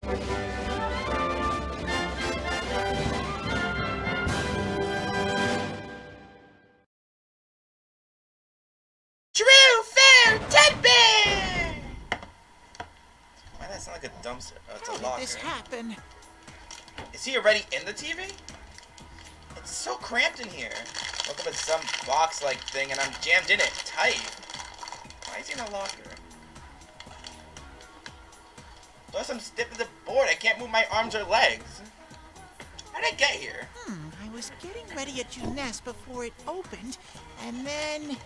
True, fair, Teddie! Why does that sound like a dumpster? Oh, it's a locker. How did this happen? Is he already in the TV? It's so cramped in here. Woke up in some box-like thing and I'm jammed in it tight. Why is he in a locker? Plus I'm stiff as a board. I can't move my arms or legs. How did I get here? I was getting ready at Juness before it opened, and then...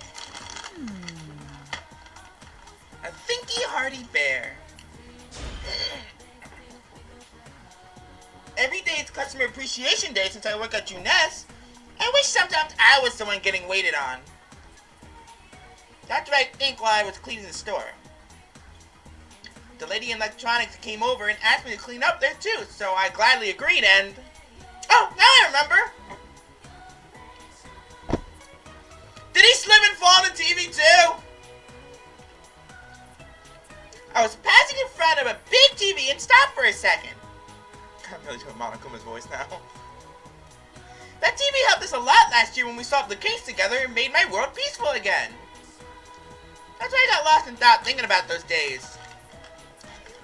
A thinky hardy bear. Every day it's Customer Appreciation Day since I work at Juness. I wish sometimes I was someone getting waited on. That's what I think while I was cleaning the store. The lady in electronics came over and asked me to clean up there too, so I gladly agreed and... Oh, now I remember! Did he slip and fall on the TV too? I was passing in front of a big TV and stopped for a second. I'm really doing Monokuma's voice now. That TV helped us a lot last year when we solved the case together and made my world peaceful again. That's why I got lost in thought thinking about those days.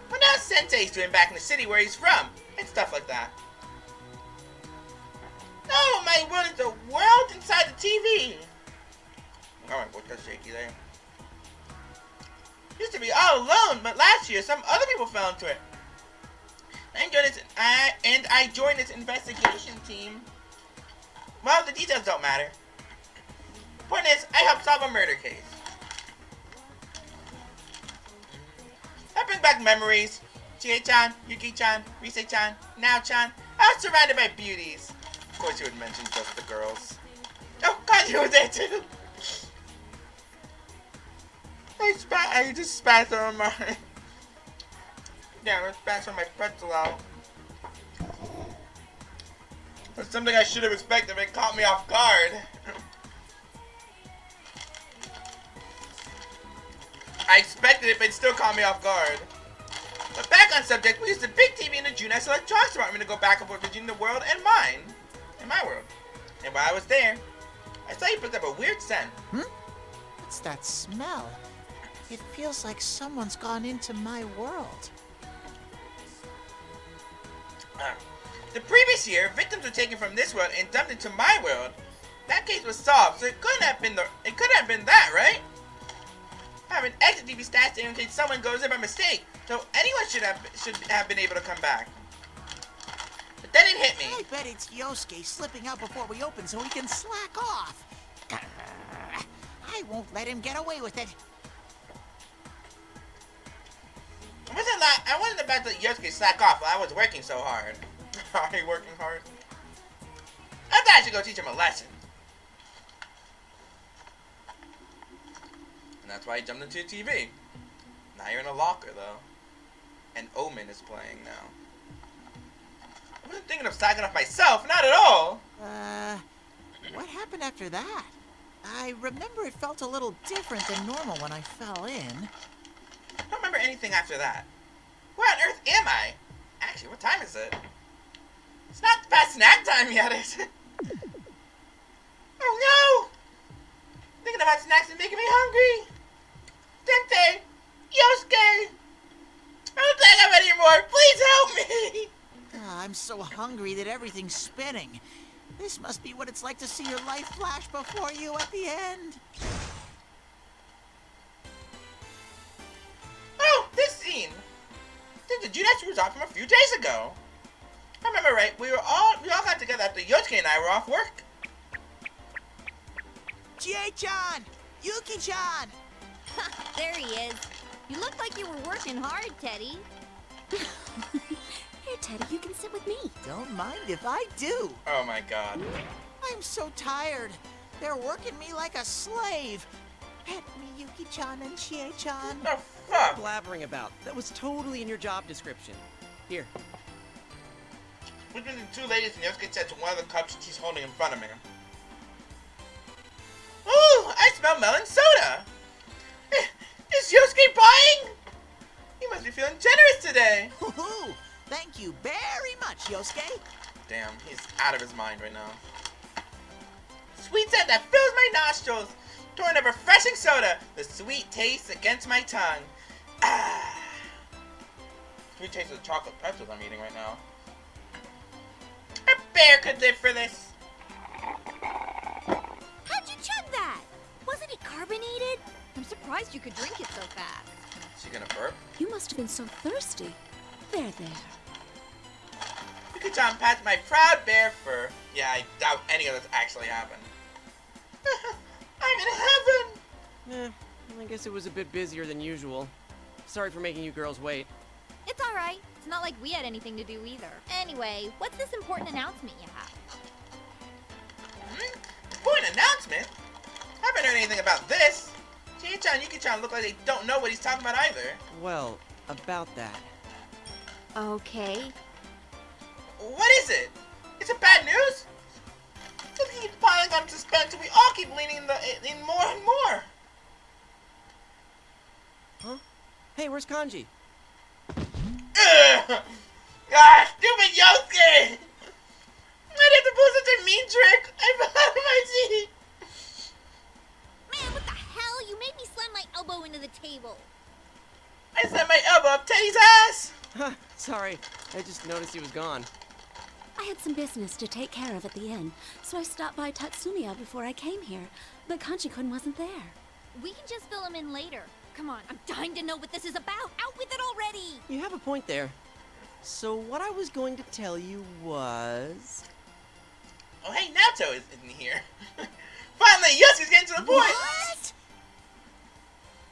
What now Sensei's doing back in the city where he's from, and stuff like that. No, my world is the world inside the TV. Alright, what's that shaky there? Used to be all alone, but last year some other people fell into it. I joined this investigation team. Well, the details don't matter. Point is, I helped solve a murder case. That brings back memories. Chie-chan, Yuki-chan, Rise-chan, Nao-chan. I was surrounded by beauties. Of course, you would mention just the girls. Oh, God, you were there too. I just spat on my... Yeah, I spat on my pretzel out. That's something I should have expected, but it caught me off guard. I expected it, but it still caught me off guard. But back on subject, we used a big TV in the Juness electronics department to go back and forth between the world and mine. And my world. And while I was there, I saw you picked up a weird scent. What's that smell? It feels like someone's gone into my world. The previous year, victims were taken from this world and dumped into my world. That case was solved, so it couldn't have been that, right? I have an exit TV stats there in case someone goes in by mistake, so anyone should have been able to come back. But then it hit me. I bet it's Yosuke slipping out before we open so he can slack off. I won't let him get away with it. I wasn't about to let Yosuke slack off while I was working so hard. Are you working hard? I thought I should go teach him a lesson. And that's why I jumped into the TV. Now you're in a locker, though. And Omen is playing now. I wasn't thinking of slacking off myself, not at all! What happened after that? I remember it felt a little different than normal when I fell in. I don't remember anything after that. Where on earth am I? Actually, what time is it? It's not past snack time yet, is it? Oh no! Thinking about snacks is making me hungry! Sensei! Yosuke! I don't think I'm anymore! Please help me! I'm so hungry that everything's spinning. This must be what it's like to see your life flash before you at the end. Oh, this scene! This is the Juness was off from a few days ago. If I remember right, we all got together after Yosuke and I were off work. Chie-chan! Yuki-chan! There he is. You look like you were working hard, Teddie. Here, Teddie, you can sit with me. Don't mind if I do. Oh my god. I'm so tired. They're working me like a slave. Pet me, Yuki-chan and Chie-chan. Oh fuck! Blabbering about. That was totally in your job description. Here. Between the two ladies and Yosuke said to one of the cups she's holding in front of me. Ooh, I smell melon soda! Is Yosuke buying? He must be feeling generous today. Woohoo! Thank you very much, Yosuke. Damn, he's out of his mind right now. Sweet scent that fills my nostrils. Pouring a refreshing soda. The sweet taste against my tongue. Ah. Sweet taste of the chocolate pretzels I'm eating right now. A bear could live for this. How'd you chug that? Wasn't it carbonated? I'm surprised you could drink it so fast. Is she gonna burp? You must have been so thirsty. There. Yuki-chan pats my proud bear fur. Yeah, I doubt any of this actually happened. I'm in heaven! I guess it was a bit busier than usual. Sorry for making you girls wait. It's alright. It's not like we had anything to do either. Anyway, what's this important announcement you have? Important announcement? Haven't heard anything about this. Chie-chan and Yuki-chan look like they don't know what he's talking about either. Well, about that. Okay. What is it? Is it bad news? This keeps piling on suspense and we all keep leaning in more and more. Huh? Hey, where's Kanji? Ugh! Ah, stupid Yosuke! Why did I have to pull such a mean trick? I fell out of my seat. Man, what the hell? You made me slam my elbow into the table. I slammed my elbow up Teddie's ass. Sorry, I just noticed he was gone. I had some business to take care of at the inn, so I stopped by Tatsumiya before I came here, but Kanji-kun wasn't there. We can just fill him in later. Come on, I'm dying to know what this is about. Out with it already! You have a point there. So what I was going to tell you was... Oh, hey, Naoto is in here. Finally, Yosuke's getting to the point. What?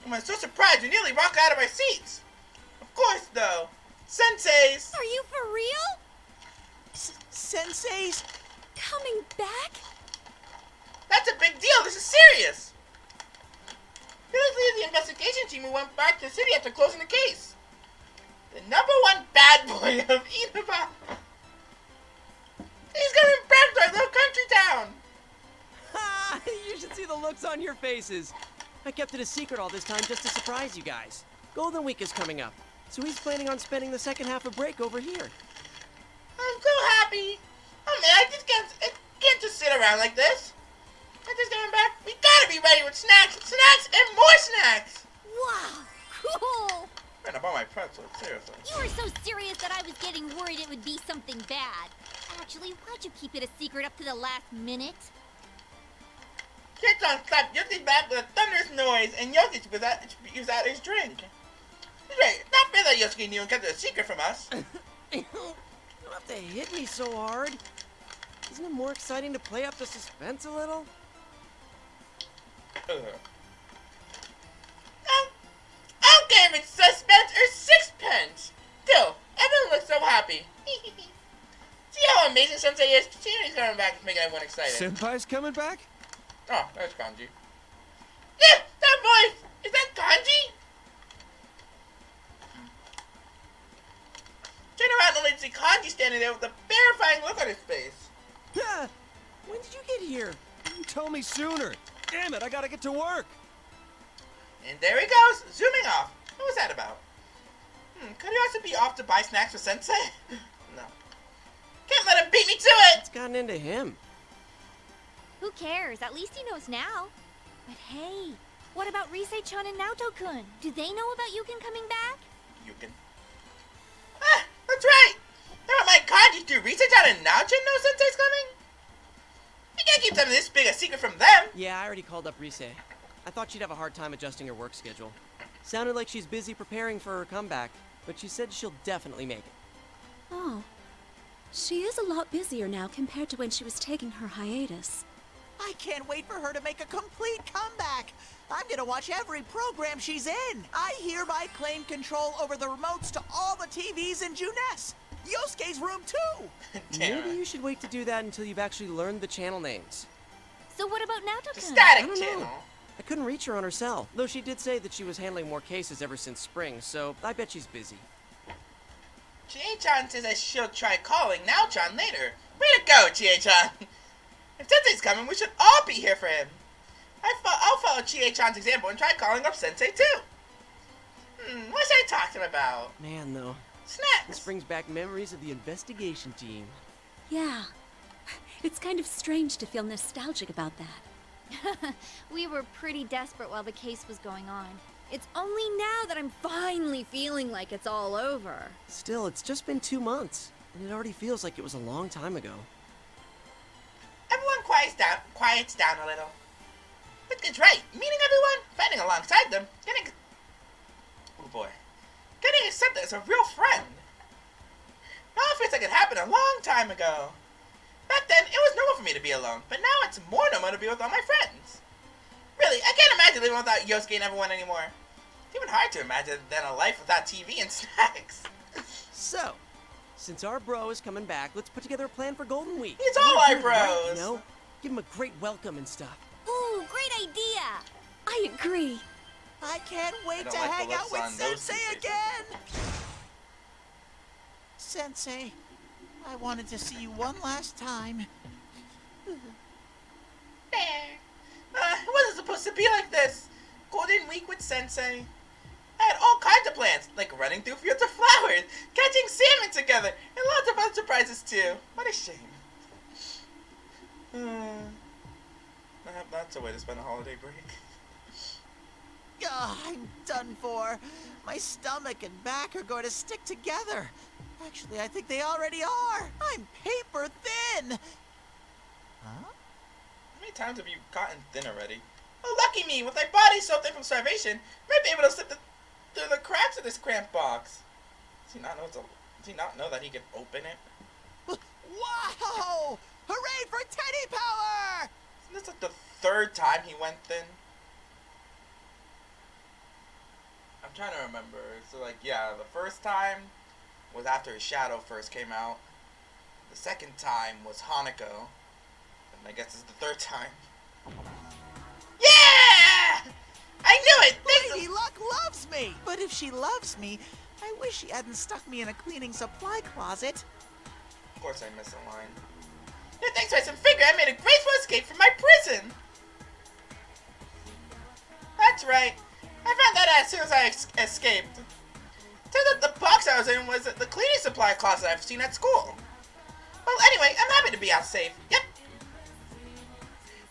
I'm so surprised we nearly walked out of our seats. Of course, though. Senseis. Are you for real? Sensei's? Coming back? That's a big deal. This is serious. Here's the investigation team who went back to the city after closing the case. The #1 bad boy of Inaba. He's coming back to our little country town. Ha! You should see the looks on your faces. I kept it a secret all this time just to surprise you guys. Golden Week is coming up, so he's planning on spending the second half of break over here. I'm so happy. Oh man, I can't just sit around like this. I'm just coming back. We gotta be ready with snacks, and more snacks. Wow, cool! Man, I bought my pretzels, seriously. You were so serious that I was getting worried it would be something bad. Actually, why'd you keep it a secret up to the last minute? Kid-san slapped Yosuke's back with a thunderous noise, and Yosuke spewed out his drink. He's right. Not fair that Yosuke knew and kept it a secret from us. You don't have to hit me so hard. Isn't it more exciting to play up the suspense a little? I don't care if it's suspense or sixpence. Still, everyone looks so happy. See how amazing Sensei is? See how he's coming back to make everyone excited. Senpai's coming back? Oh, there's Kanji. Yeah, that voice! Is that Kanji? Turn around and only see Kanji standing there with a terrifying look on his face. Yeah. When did you get here? Tell me sooner. Damn it, I gotta get to work. And there he goes, zooming off. What was that about? Could he also be off to buy snacks for Sensei? No. Can't let him beat me to it! It's gotten into him. Who cares? At least he knows now. But hey, what about Risei-chan and Naoto-kun? Do they know about Yukin coming back? Yukin. Ah, that's right! Never mind Kanji, do Risei-chan and Naoto know Sensei's coming? You can't keep something this big a secret from them! Yeah, I already called up Risei. I thought she'd have a hard time adjusting her work schedule. Sounded like she's busy preparing for her comeback, but she said she'll definitely make it. Oh. She is a lot busier now compared to when she was taking her hiatus. I can't wait for her to make a complete comeback. I'm gonna watch every program she's in. I hereby claim control over the remotes to all the TVs in Juness. Yosuke's room too. Damn. Maybe you should wait to do that until you've actually learned the channel names. So what about The Naoto-kun? static I don't know. channel. I couldn't reach her on her cell, though she did say that she was handling more cases ever since spring, so I bet she's busy. Chie-chan says that she'll try calling Nao-chan later. Way to go, Chie-chan! If Sensei's coming, we should all be here for him. I'll follow Chie-chan's example and try calling up Sensei too. What should I talk to him about? Man, though, Snacks! This brings back memories of the investigation team. Yeah. It's kind of strange to feel nostalgic about that. We were pretty desperate while the case was going on. It's only now that I'm finally feeling like it's all over. Still, it's just been 2 months, and it already feels like it was a long time ago. Everyone quiets down a little. It's right. Meeting everyone, fighting alongside them, getting... Oh boy. Getting accepted as a real friend. Now it feels like it happened a long time ago. Back then, it was normal for me to be alone, but now it's more normal to be with all my friends. Really, I can't imagine living without Yosuke and everyone anymore. It's even hard to imagine then a life without TV and snacks. So, since our bro is coming back, let's put together a plan for Golden Week. It's all our bros. Right, you know? Give him a great welcome and stuff. Ooh, great idea! I agree. I can't wait to like the hang out looks with on those Sensei two faces. again! Sensei, I wanted to see you one last time. It wasn't supposed to be like this. Golden Week with Sensei. I had all kinds of plans, like running through fields of flowers, catching salmon together, and lots of other surprises too. What a shame. That's a way to spend a holiday break. Ugh, I'm done for. My stomach and back are going to stick together. Actually, I think they already are. I'm paper thin. Huh? How many times have you gotten thin already? Oh, lucky me! With my body so thin from starvation, I might be able to slip through the cracks of this cramped box. Does he not know that he can open it? Wow! Hooray for Teddie power! Isn't this like the third time he went thin? I'm trying to remember. So like, yeah, the first time was after his shadow first came out. The second time was Hanako. And I guess it's the third time. Yeah! I knew it! Lady Luck loves me! But if she loves me, I wish she hadn't stuck me in a cleaning supply closet. Of course I missed a line. Yeah, thanks to some figure, I made a graceful escape from my prison! That's right. I found that out as soon as I escaped. Turns out the box I was in was the cleaning supply closet I've seen at school. Well, anyway, I'm happy to be out safe. Yep.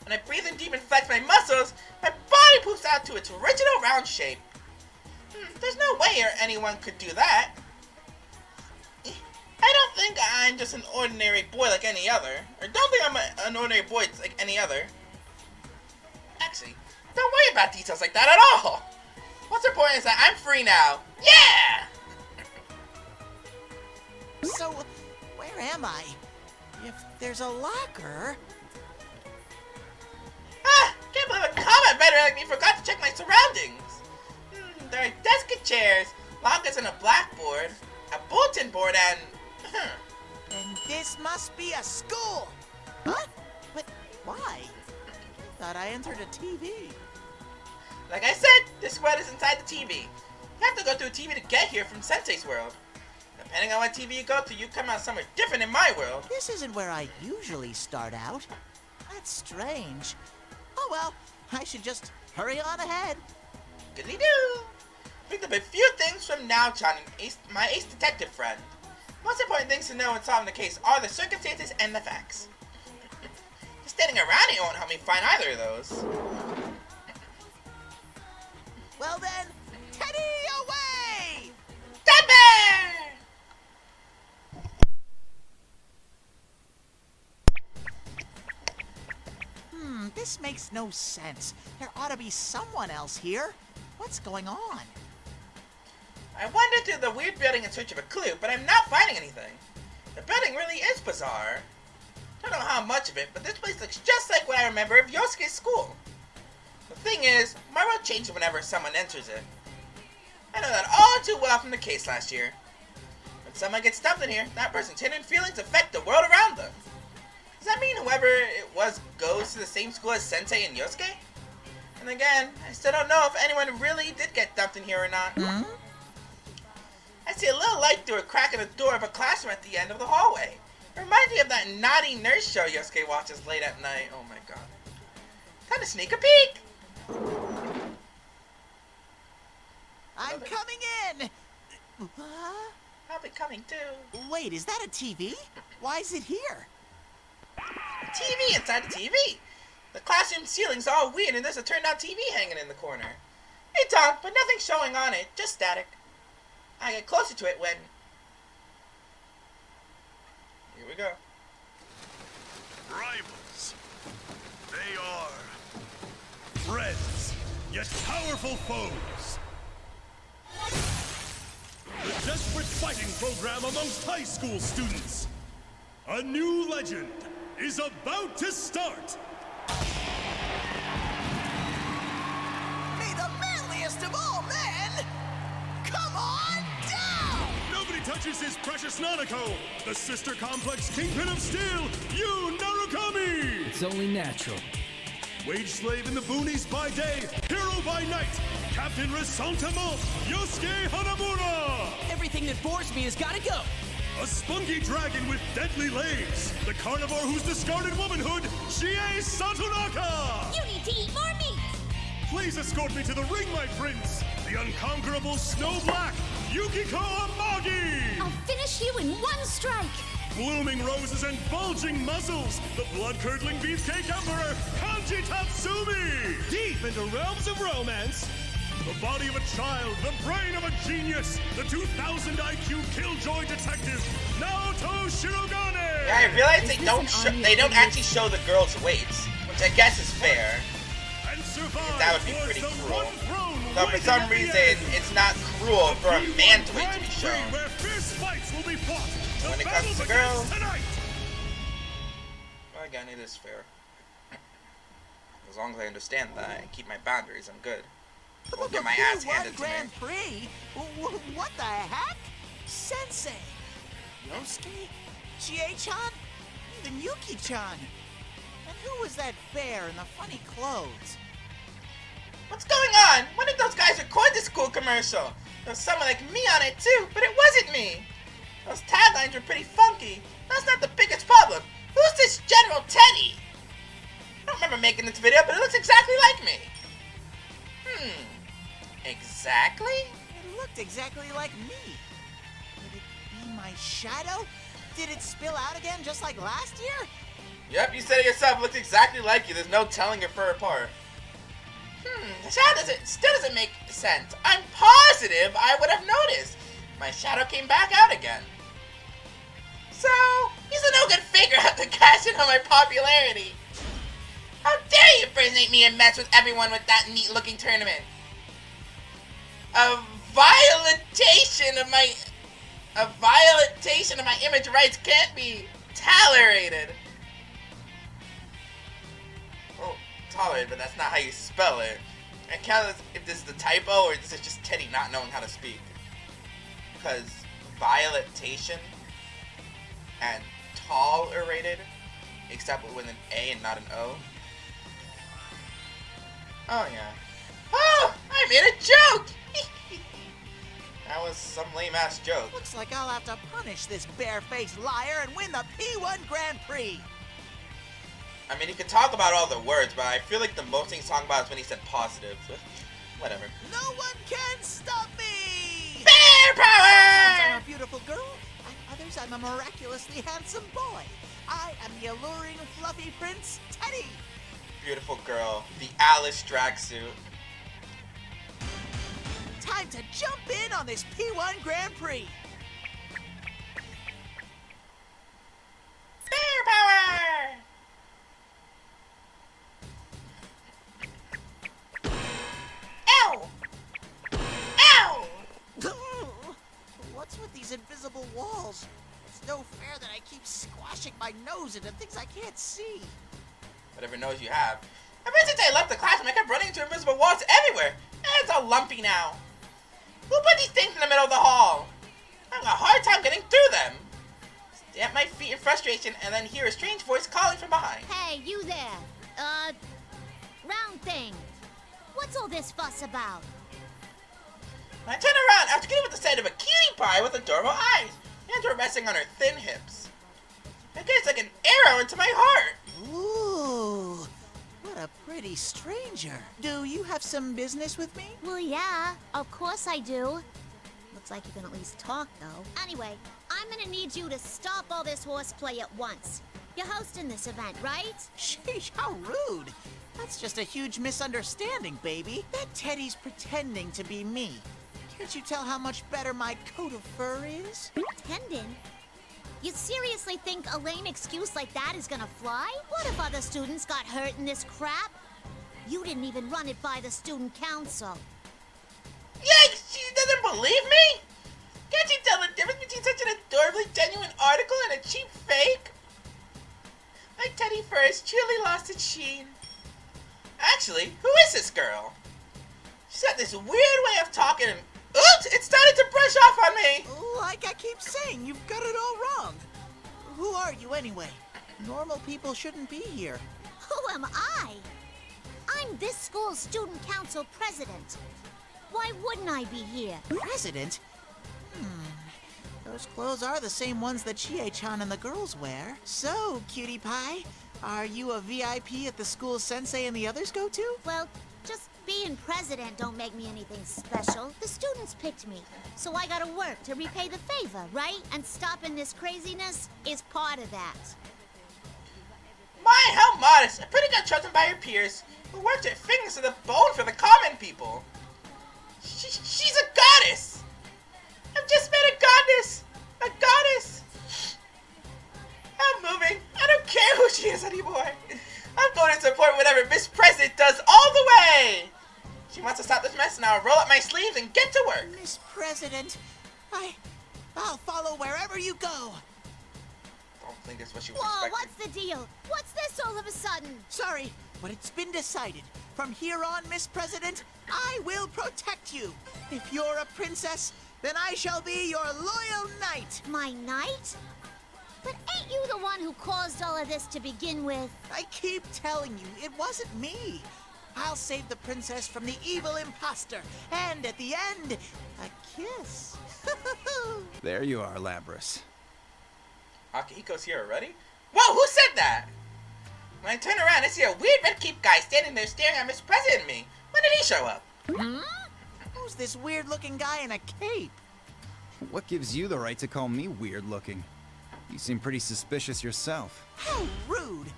When I breathe in deep and flex my muscles, my body poops out to its original round shape. There's no way anyone could do that. I don't think I'm just an ordinary boy like any other. Or don't think I'm an ordinary boy like any other. Actually, don't worry about details like that at all. What's important is that I'm free now. Yeah! So, where am I? If there's a locker... Can't believe a combat veteran like me forgot to check my surroundings. There are desks and chairs, lockers and a blackboard, a bulletin board, and... And this must be a school! Huh? But why? I thought I entered a TV. Like I said, this world is inside the TV. You have to go through a TV to get here from Sensei's world. Depending on what TV you go to, you come out somewhere different in my world. This isn't where I usually start out. That's strange. Oh well, I should just hurry on ahead. Goodly do. Picked up a few things from Now-chan, my ace detective friend. Most important things to know in solving the case are the circumstances and the facts. Just standing around here won't help me find either of those. Well then, Teddie away! Denver! This makes no sense. There ought to be someone else here. What's going on? I wandered through the weird building in search of a clue, but I'm not finding anything. The building really is bizarre. Don't know how much of it, but this place looks just like what I remember of Yosuke's school. The thing is, my world changes whenever someone enters it. I know that all too well from the case last year. When someone gets stumped in here, that person's hidden feelings affect the world around them. Does that mean whoever it was goes to the same school as Sensei and Yosuke? And again, I still don't know if anyone really did get dumped in here or not. I see a little light through a crack in the door of a classroom at the end of the hallway. It reminds me of that naughty nurse show Yosuke watches late at night. Oh my god. Time to sneak a peek! I'm coming in! Huh? I'll be coming too. Wait, is that a TV? Why is it here? A TV inside the TV. The classroom ceiling's all weird and there's a turned-on TV hanging in the corner. It's on, but nothing's showing on it, just static. I get closer to it when... Here we go. Rivals. They are friends, yet powerful foes. The desperate fighting program amongst high school students. A new legend is about to start. May the manliest of all men come on down! Nobody touches his precious Nanako, the sister complex kingpin of steel, Yu Narukami! It's only natural. Wage slave in the boonies by day, hero by night, Captain Resentiment, Yosuke Hanamura! Everything that bores me has gotta go. A spunky dragon with deadly legs, the carnivore whose discarded womanhood, Chie Satonaka! You need to eat more meat! Please escort me to the ring, my prince, the unconquerable Snow Black, Yukiko Amagi! I'll finish you in one strike. Blooming roses and bulging muzzles, the blood-curdling beefcake emperor, Kanji Tatsumi! Deep into realms of romance, the body of a child, the brain of a genius, the 2000 IQ killjoy detective, Naoto Shirogane! Yeah, I realize Is they this an don't audio actually show the girls' weights, which I guess is fair. And survive That would be towards pretty the cruel. one throne So for waiting some at the reason, end. it's not cruel for a P-1 man's weight to Grand be Prix, shown. where fierce fights will be fought. The When it battle comes to begins girls. tonight. Well, again, it is fair. As long as I understand that and keep my boundaries, I'm good. I won't get my ass P-1 handed to me. Grand Prix? What the heck? Sensei, Yosuke, Chie-chan, even Yuki-chan. And who was that bear in the funny clothes? What's going on? When did those guys record this cool commercial? There was someone like me on it too, but it wasn't me. Those taglines were pretty funky. That's not the biggest problem. Who's this General Teddie? I don't remember making this video, but it looks exactly like me. Exactly? It looked exactly like me. Could it be my shadow? Did it spill out again just like last year? Yep, you said it yourself. It looks exactly like you. There's no telling your fur apart. The shadow still doesn't make sense. I'm positive I would have noticed. My shadow came back out again. So, he's a no good figure out to cash in on my popularity. How dare you impersonate me and mess with everyone with that neat looking tournament? A violation of my image rights can't be tolerated. Well, tolerated, but that's not how you spell it. I can't tell if this is the typo or this is just Teddie not knowing how to speak. Because violation and tolerated, except with an A and not an O. Oh yeah. Oh, I made a joke! That was some lame-ass joke. Looks like I'll have to punish this barefaced liar and win the P-1 Grand Prix. I mean, he could talk about all the words, but I feel like the most thing he's talking about is when he said positive. Whatever. No one can stop me! Bear Sometimes I'm power! a beautiful girl, and others I'm a miraculously handsome boy. I am the alluring, fluffy Prince Teddie. Beautiful girl. The Alice drag suit. Time to jump in on this P-1 Grand Prix. Bear power! Ow! Ow! What's with these invisible walls? It's no fair that I keep squashing my nose into things I can't see. Whatever nose you have. Ever since I left the classroom, I kept running into invisible walls everywhere. And it's all lumpy now. Who put these things in the middle of the hall? I'm having a hard time getting through them. Stamp my feet in frustration and then hear a strange voice calling from behind. Hey, you there. Round thing. What's all this fuss about? When I turned around after getting with the sight of a cutie pie with adorable eyes. Hands were resting on her thin hips. It gets like an arrow into my heart. Ooh, what a pretty stranger. Do you have some business with me? Well, yeah, of course I do. Looks like you can at least talk, though. Anyway, I'm gonna need you to stop all this horseplay at once. You're hosting this event, right? Sheesh, how rude. That's just a huge misunderstanding, baby. That Teddie's pretending to be me. Can't you tell how much better my coat of fur is? Pretending? You seriously think a lame excuse like that is gonna fly? What if other students got hurt in this crap? You didn't even run it by the student council. Yikes! She doesn't believe me? Can't you tell the difference between such an adorably genuine article and a cheap fake? My Teddie fur has truly lost its sheen. Actually, who is this girl? She's got this weird way of talking and... Oops! It started to brush off on me! Like I keep saying, you've got it all wrong. Who are you anyway? Normal people shouldn't be here. Who am I? I'm this school's student council president. Why wouldn't I be here? President? Those clothes are the same ones that Chie-chan and the girls wear. So, cutie pie, are you a VIP at the school sensei and the others go to? Well, just being president don't make me anything special. The students picked me, so I gotta work to repay the favor, right? And stopping this craziness is part of that. My, how modest! A pretty good chosen by her peers, who worked her fingers to the bone for the common people. She's a goddess! I've just met a goddess! A goddess! I'm moving. I don't care who she is anymore. I'm going to support whatever Miss President does all the way! She wants to stop this mess, and I'll roll up my sleeves and get to work. Miss President, I'll follow wherever you go. Don't think that's what she was Whoa, expecting. what's the deal? What's this all of a sudden? Sorry, but it's been decided. From here on, Miss President, I will protect you. If you're a princess, then I shall be your loyal knight. My knight? But ain't you the one who caused all of this to begin with? I keep telling you, it wasn't me. I'll save the princess from the evil imposter. And at the end, a kiss. There you are, Labras. Akihiko's here already? Whoa, who said that? When I turn around, I see a weird red cape guy standing there staring at Miss President and me. When did he show up? Who's this weird-looking guy in a cape? What gives you the right to call me weird-looking? You seem pretty suspicious yourself. How rude!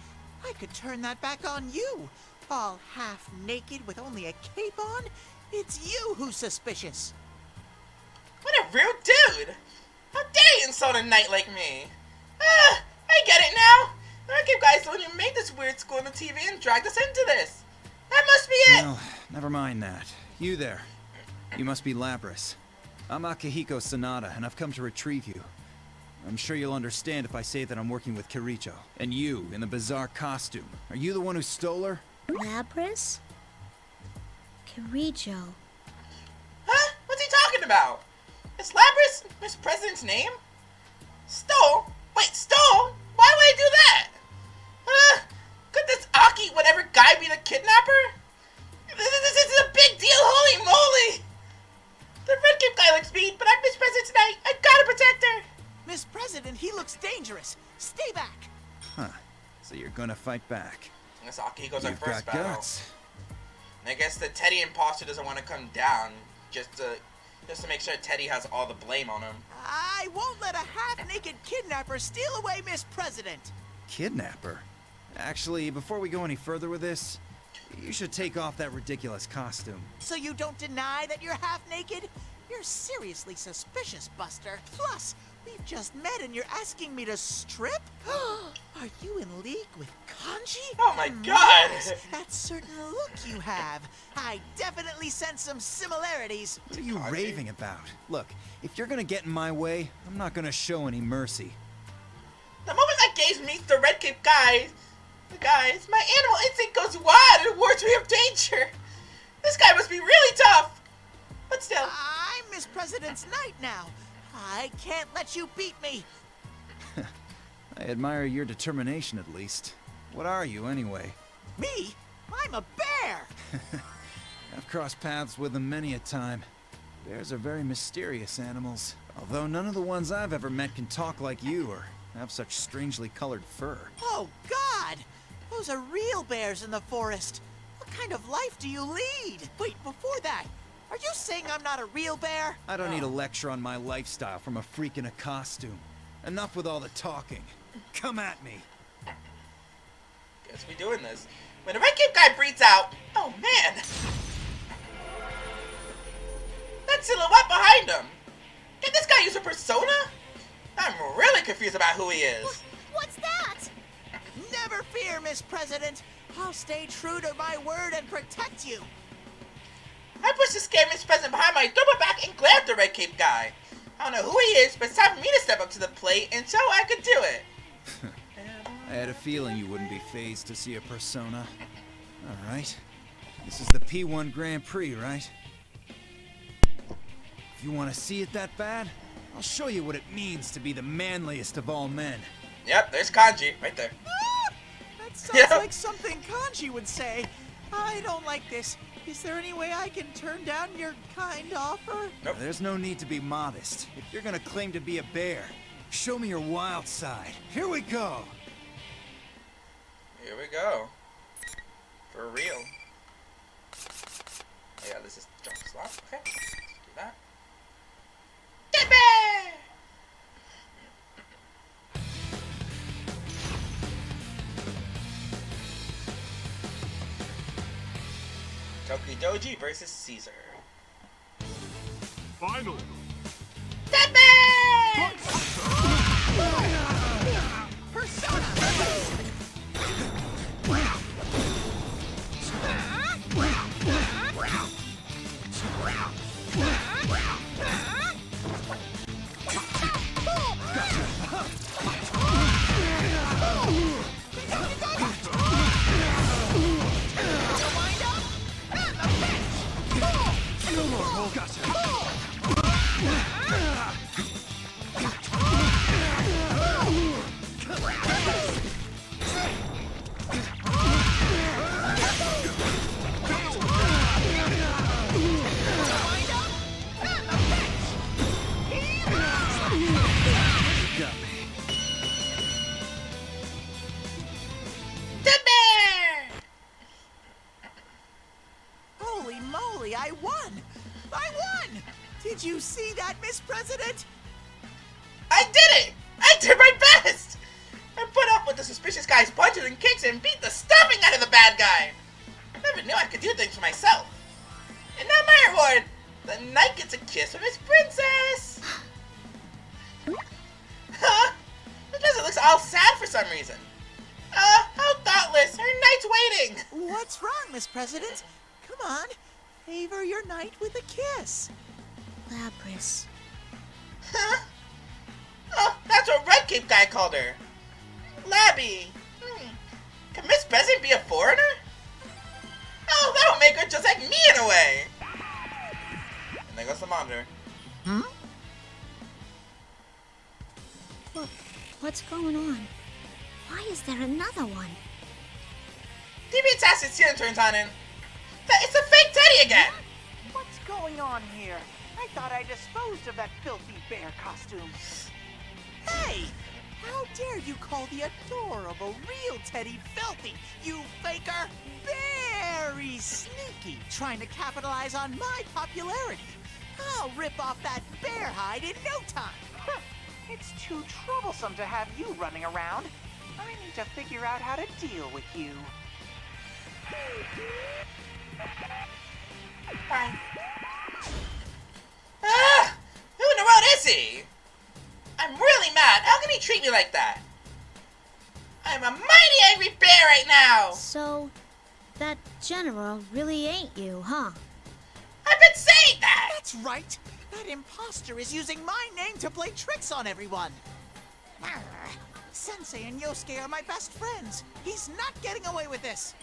I could turn that back on you. All half-naked with only a cape on? It's you who's suspicious. What a rude dude! How dare you insult a knight like me? I get it now! The red cape guy's the one who made this weird school on the TV and dragged us into this. That must be it! Well, never mind that. You there. You must be Labras. I'm Akihiko Sanada, and I've come to retrieve you. I'm sure you'll understand if I say that I'm working with Kiricho. And you, in the bizarre costume. Are you the one who stole her? Labras? Kirijo. Huh? What's he talking about? Is Labras Miss President's name? Stole? Wait, stole? Why would I do that? Could this Aki whatever guy be the kidnapper? This is a big deal, holy moly! The red cape guy looks mean, but I'm Miss President's knight. I gotta protect her! Miss President, he looks dangerous. Stay back. Huh. So you're gonna fight back. I guess Akihiko's our You've first got battle. guts. And I guess the Teddie imposter doesn't want to come down just to make sure Teddie has all the blame on him. I won't let a half-naked kidnapper steal away Miss President. Kidnapper? Actually, before we go any further with this, you should take off that ridiculous costume. So you don't deny that you're half-naked? You're seriously suspicious, Buster. Plus, we've just met and you're asking me to strip? Are you in league with Kanji? Oh my god! Yes, that certain look you have. I definitely sense some similarities. What are you raving about? Look, if you're gonna get in my way, I'm not gonna show any mercy. The moment my gaze meets the red cape guy, my animal instinct goes wild and warns me of danger. This guy must be really tough. But still. I'm Miss President's knight now. I can't let you beat me. I admire your determination at least. What are you anyway? Me? I'm a bear. I've crossed paths with them many a time. Bears are very mysterious animals. Although none of the ones I've ever met can talk like you or have such strangely colored fur. Oh, God! Those are real bears in the forest. What kind of life do you lead? Wait, before that, Are you saying I'm not a real bear? I don't need a lecture on my lifestyle from a freak in a costume. Enough with all the talking. Come at me. Guess we doing this. When the Red Cape guy breathes out, oh man! That silhouette behind him! Can this guy use a persona? I'm really confused about who he is. What's that? Never fear, Miss President. I'll stay true to my word and protect you. I pushed the scared Miss President behind my double back and glared at the Red Cape guy. I don't know who he is, but it's time for me to step up to the plate and show I could do it. I had a feeling you wouldn't be fazed to see a persona. Alright. This is the P-1 Grand Prix, right? If you want to see it that bad, I'll show you what it means to be the manliest of all men. Yep, there's Kanji, right there. Ah! That sounds like something Kanji would say. I don't like this. Is there any way I can turn down your kind offer? Nope. There's no need to be modest. If you're gonna claim to be a bear, show me your wild side. Here we go. Here we go. For real. Oh yeah, this is jump slot. Okay, let's do that. Get back! Tokidoji versus Caesar. Final. Get back! Persona! Holy moly, I won! I won! Did you see that, Miss President? I did it! I did my best! I put up with the suspicious guy's punches and kicks and beat the stuffing out of the bad guy! I never knew I could do things for myself. And now my reward! The knight gets a kiss from his princess! Huh? The princess looks all sad for some reason. How thoughtless! Her knight's waiting! What's wrong, Miss President? Come on, favor your knight with a kiss. Lapras. Huh? Oh, that's what Red Cape guy called her. Labby. Can Miss President be a foreigner? Oh, that'll make her just like me in a way. And there goes the monitor. What's going on? Why is there another one? TV assassin Ceiling turns on and it's a fake Teddie again. What's going on here? I thought I disposed of that filthy bear costume. Hey! How dare you call the adorable real Teddie filthy, you faker! Very sneaky, trying to capitalize on my popularity. I'll rip off that bear hide in no time. It's too troublesome to have you running around. I need to figure out how to deal with you. Fine. Who in the world is he? I'm really mad. How can he treat me like that? I'm a mighty angry bear right now. So, that general really ain't you, huh? I've been saying that. That's right. That imposter is using my name to play tricks on everyone. Arr, Sensei and Yosuke are my best friends. He's not getting away with this.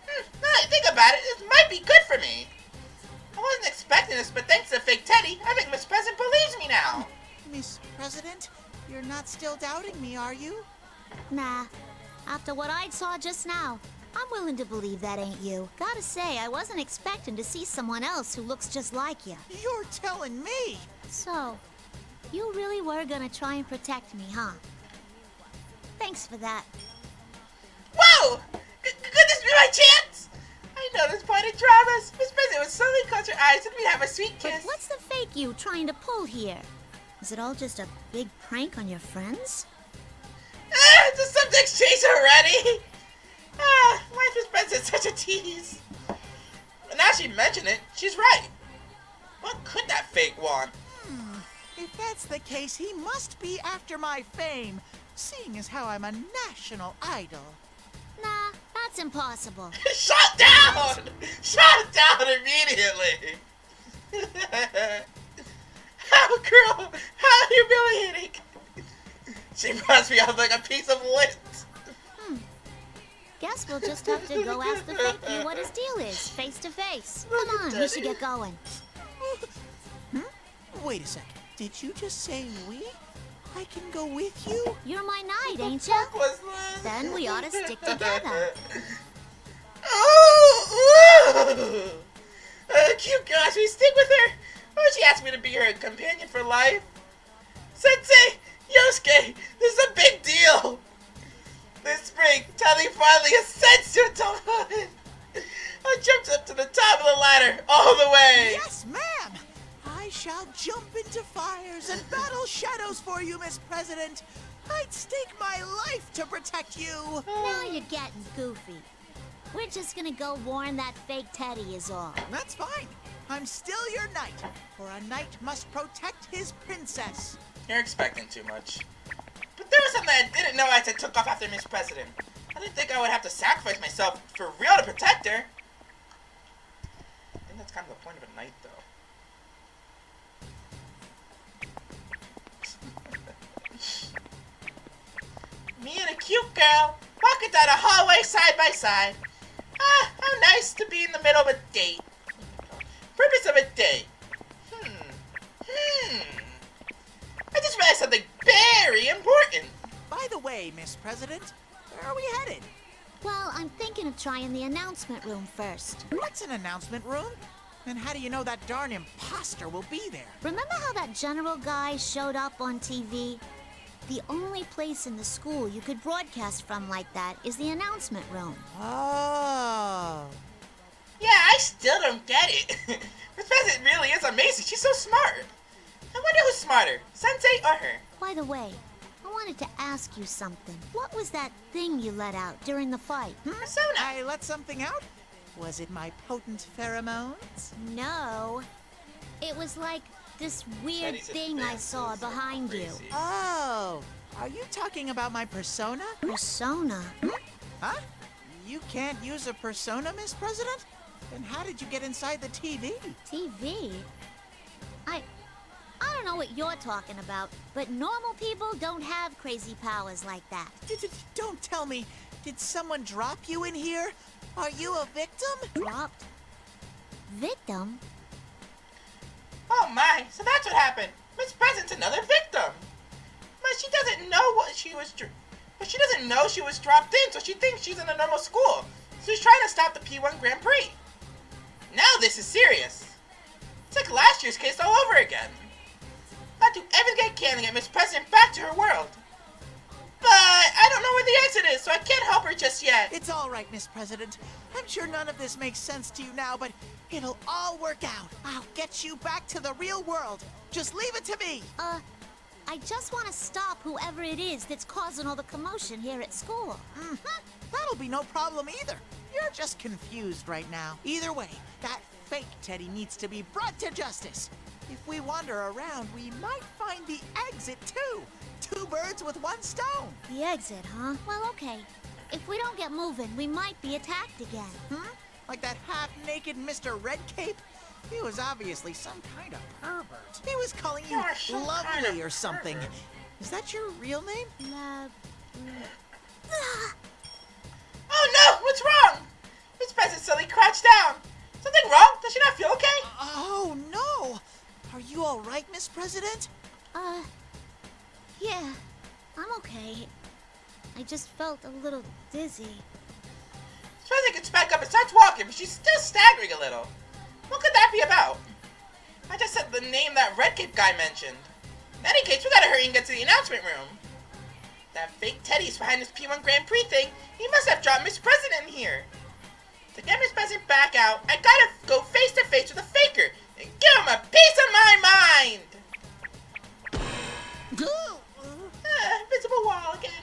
Now that I think about it, this might be good for me. I wasn't expecting this, but thanks to fake Teddie, I think Miss President believes me now. Miss President, you're not still doubting me, are you? Nah. After what I saw just now, I'm willing to believe that ain't you. Gotta say, I wasn't expecting to see someone else who looks just like you. You're telling me! So, you really were gonna try and protect me, huh? Thanks for that. Whoa! Could this be my chance? I know this point in dramas. Miss President would slowly close her eyes and we'd have a sweet But kiss. what's the fake you trying to pull here? Is it all just a big prank on your friends? The subject's changed already. Why is Miss President such a tease? But now she mentioned it, she's right. What could that fake want? If that's the case, he must be after my fame, seeing as how I'm a national idol. Nah, that's impossible. Shut down! Shut down immediately! How cruel! How humiliating! She must be off like a piece of lint. Guess we'll just have to go ask the fake you what his deal is, face to face. Come on, we should get going. Wait a second. Did you just say we? I can go with you? You're my knight, ain't ya? What was this? Then we ought to stick together. Cute girl, should we stick with her? Oh, she asked me to be her companion for life. Sensei, Yosuke, this is a big deal. This spring, Teddie finally ascends to adulthood. I jumped up to the top of the ladder, all the way. Yes, ma'am! I shall jump into fires and battle shadows for you, Miss President. I'd stake my life to protect you. Now you're getting goofy. We're just gonna go warn that fake Teddie is all. That's fine. I'm still your knight, for a knight must protect his princess. You're expecting too much. But there was something I didn't know as I took off after Miss President. I didn't think I would have to sacrifice myself for real to protect her. I think that's kind of the point of a knight, though. Me and a cute girl walking down a hallway side by side. Ah, how nice to be in the middle of a date. Purpose of a date. I just realized something very important. By the way, Miss President, where are we headed? Well, I'm thinking of trying the announcement room first. What's an announcement room? And how do you know that darn imposter will be there? Remember how that general guy showed up on TV? The only place in the school you could broadcast from like that is the announcement room. Oh. Yeah, I still don't get it. Miss President really is amazing. She's so smart. I wonder who's smarter, Sensei or her? By the way, I wanted to ask you something. What was that thing you let out during the fight? Persona. I let something out? Was it my potent pheromones? No. It was like this weird Teddie's thing I advances saw are behind you. crazy. Oh. Are you talking about my persona? Persona? Huh? You can't use a persona, Miss President? Then how did you get inside the TV? TV? I don't know what you're talking about, but normal people don't have crazy powers like that. Don't tell me. Did someone drop you in here? Are you a victim? Dropped? Victim? Oh my, so that's what happened. Miss President's another victim. But she doesn't know she doesn't know she was dropped in, so she thinks she's in a normal school. So she's trying to stop the P-1 Grand Prix. Now this is serious. It's like last year's case all over again. I'll do everything I can to get Miss President back to her world. But I don't know where the exit is, so I can't help her just yet. It's all right, Miss President. I'm sure none of this makes sense to you now, but it'll all work out. I'll get you back to the real world. Just leave it to me. I just want to stop whoever it is that's causing all the commotion here at school. That'll be no problem either. You're just confused right now. Either way, that fake Teddie needs to be brought to justice. If we wander around, we might find the exit too. 2 birds with 1 stone. The exit, huh? Well, okay. If we don't get moving, we might be attacked again. Like that half-naked Mr. Red Cape? He was obviously some kind of pervert. He was calling you You're some lovely kind of or something. pervert. Is that your real name? Oh no, what's wrong? Miss President suddenly crouched down. Something wrong? Does she not feel okay? Oh, no! Are you all right, Miss President? Yeah, I'm okay. I just felt a little dizzy. Miss President gets back up and starts walking, but she's still staggering a little. What could that be about? I just said the name that Red Cape guy mentioned. In any case, we gotta hurry and get to the announcement room. That fake Teddie's behind this P-1 Grand Prix thing. He must have dropped Miss President in here. To get Miss President back out, I gotta go face to face with a faker and give him a piece of my mind! Invisible wall again.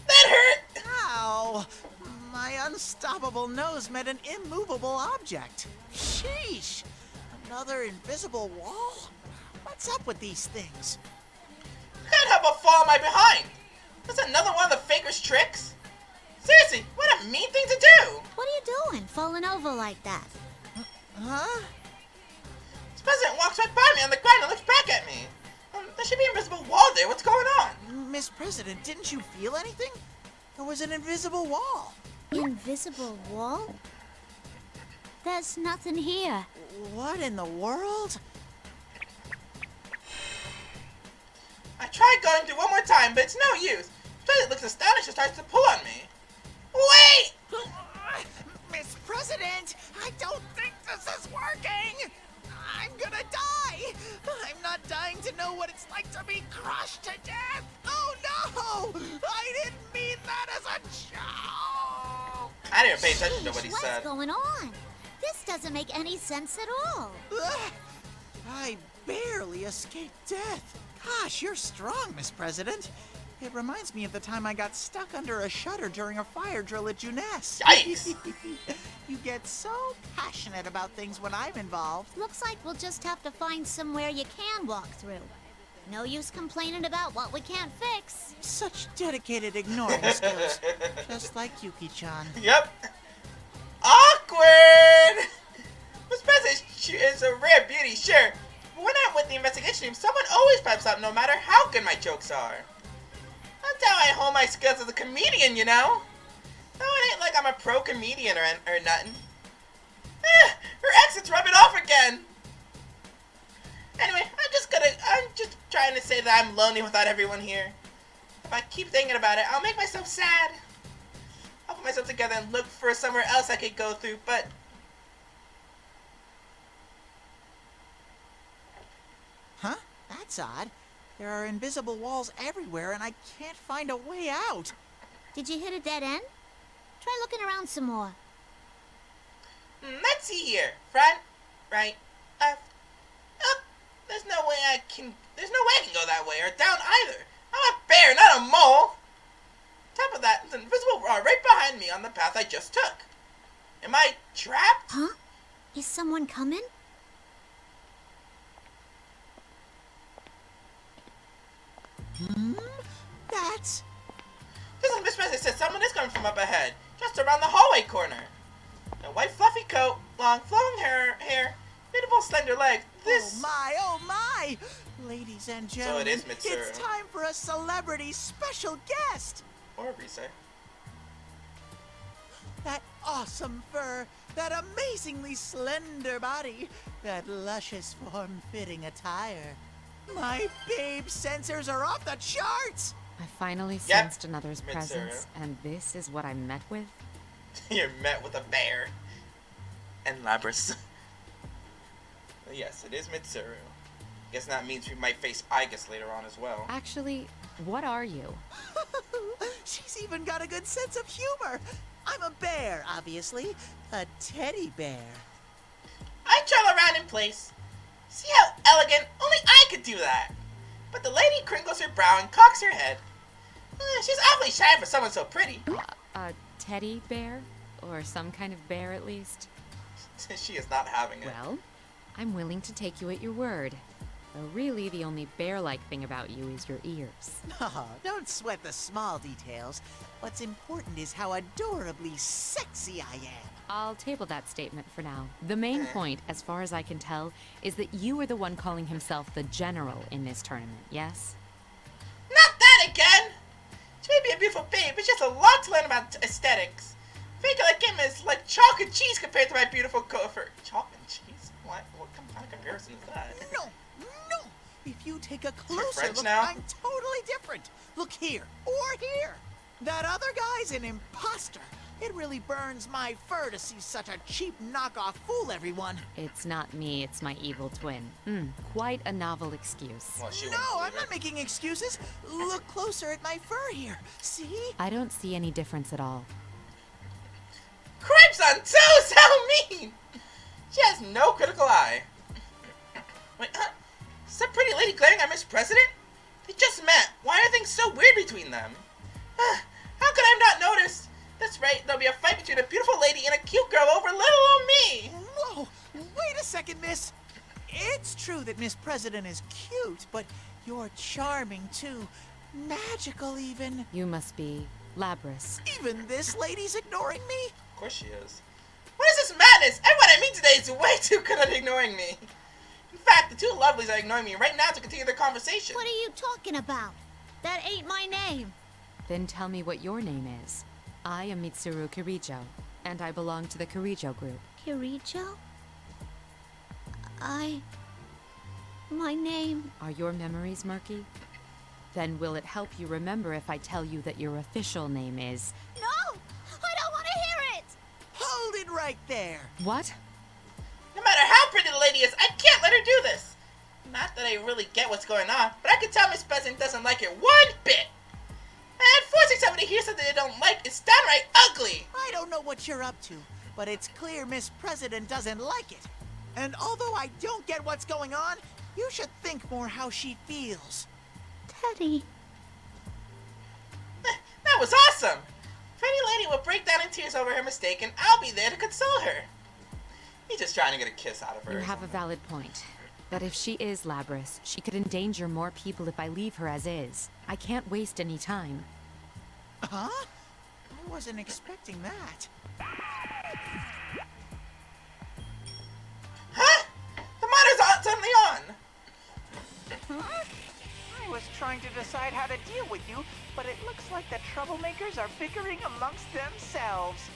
That hurt! Ow! My unstoppable nose met an immovable object. Sheesh! Another invisible wall? What's up with these things? Can't help but fall on my behind. That's another one of the faker's tricks. Seriously, what a mean thing to do! What are you doing, falling over like that? Huh? This president walks right by me on the ground and looks back at me. There should be an invisible wall there. What's going on? Miss President, didn't you feel anything? There was an invisible wall. Invisible wall? There's nothing here. What in the world? I tried going through one more time, but it's no use. The president looks astonished and starts to pull on me. Wait! Miss President, I don't think this is working. I'm gonna die. I'm not dying to know what it's like to be crushed to death. Oh no! I didn't mean that as a joke. I didn't pay attention to what he What's said. going on? This doesn't make any sense at all. Ugh, I barely escaped death. Gosh, you're strong, Miss President. It reminds me of the time I got stuck under a shutter during a fire drill at Juness. Yikes! You get so passionate about things when I'm involved. Looks like we'll just have to find somewhere you can walk through. No use complaining about what we can't fix. Such dedicated ignoring skills. Just like Yuki-chan. Yep. Awkward! Miss President is a rare beauty, sure. But when I'm with the investigation team, someone always pipes up no matter how good my jokes are. That's how I hone my skills as a comedian, you know? No, it ain't like I'm a pro comedian or nothing. Her exit's rubbing off again. Anyway, I'm just trying to say that I'm lonely without everyone here. If I keep thinking about it, I'll make myself sad. I'll put myself together and look for somewhere else I could go through, but... Huh? That's odd. There are invisible walls everywhere and I can't find a way out. Did you hit a dead end? Try looking around some more. Let's see here. Front, right, left, up. There's no way I can go that way or down either. I'm a bear, not a mole. Top of that, there's an invisible wall right behind me on the path I just took. Am I trapped? Huh? Is someone coming? That's... This is Miss President said someone is coming from up ahead, just around the hallway corner. A white fluffy coat, long flowing hair, beautiful slender legs. This... Oh my! Ladies and gentlemen, So it is Mitsuru. it's time for a celebrity special guest! Or Risa. That awesome fur, that amazingly slender body, that luscious form-fitting attire. My babe sensors are off the charts! I finally Yep. sensed another's Mitsuru. presence, and this is what I'm met with? You're met with a bear. And Labrys. Yes, it is Mitsuru. Guess that means we might face Igus later on as well. Actually, what are you? She's even got a good sense of humor. I'm a bear, obviously. A teddy bear. I trail around in place. See how elegant? Only I could do that. But the lady crinkles her brow and cocks her head. She's awfully shy for someone so pretty. A teddy bear? Or some kind of bear, at least? She is not having it. Well, I'm willing to take you at your word. Though really, the only bear-like thing about you is your ears. Oh, don't sweat the small details. What's important is how adorably sexy I am. I'll table that statement for now. The main point, as far as I can tell, is that you are the one calling himself the general in this tournament, yes? Not that again! She may be a beautiful babe, but she has a lot to learn about aesthetics. Fake like him is like chalk and cheese compared to my beautiful coiffure. Chalk and cheese? What kind of comparison is that? No, no! If you take a closer French look, now? I'm totally different. Look here, or here. That other guy's an imposter. It really burns my fur to see such a cheap knockoff fool everyone. It's not me, it's my evil twin. Quite a novel excuse. Well, she No, wouldn't I'm believe not it. making excuses. Look closer at my fur here. See? I don't see any difference at all. Cripes on so mean! She has no critical eye. Wait, is that pretty lady glaring at Miss President? They just met. Why are things so weird between them? How could I have not noticed? That's right, there'll be a fight between a beautiful lady and a cute girl over little old me. Whoa! Wait a second, miss. It's true that Miss President is cute, but you're charming too. Magical even. You must be Labrys. Even this lady's ignoring me? Of course she is. What is this madness? Everyone I meet today is way too good at ignoring me. In fact, the two lovelies are ignoring me right now to continue their conversation. What are you talking about? That ain't my name. Then tell me what your name is. I am Mitsuru Kirijo, and I belong to the Kirijo group. Kirijo? My name... Are your memories murky? Then will it help you remember if I tell you that your official name is... No! I don't want to hear it! Hold it right there. What? No matter how pretty the lady is, I can't let her do this. Not that I really get what's going on, but I can tell Miss President doesn't like it one bit. And forcing somebody to hear something they don't like is downright ugly. I don't know what you're up to, but it's clear Miss President doesn't like it. And although I don't get what's going on, you should think more how she feels. Teddie. That was awesome. Pretty lady will break down in tears over her mistake, and I'll be there to console her. He's just trying to get a kiss out of her. You have a valid point. That if she is Labrys, she could endanger more people if I leave her as is. I can't waste any time. Huh? I wasn't expecting that. Huh? The monitor's suddenly on. Huh? I was trying to decide how to deal with you, but it looks like the troublemakers are bickering amongst themselves.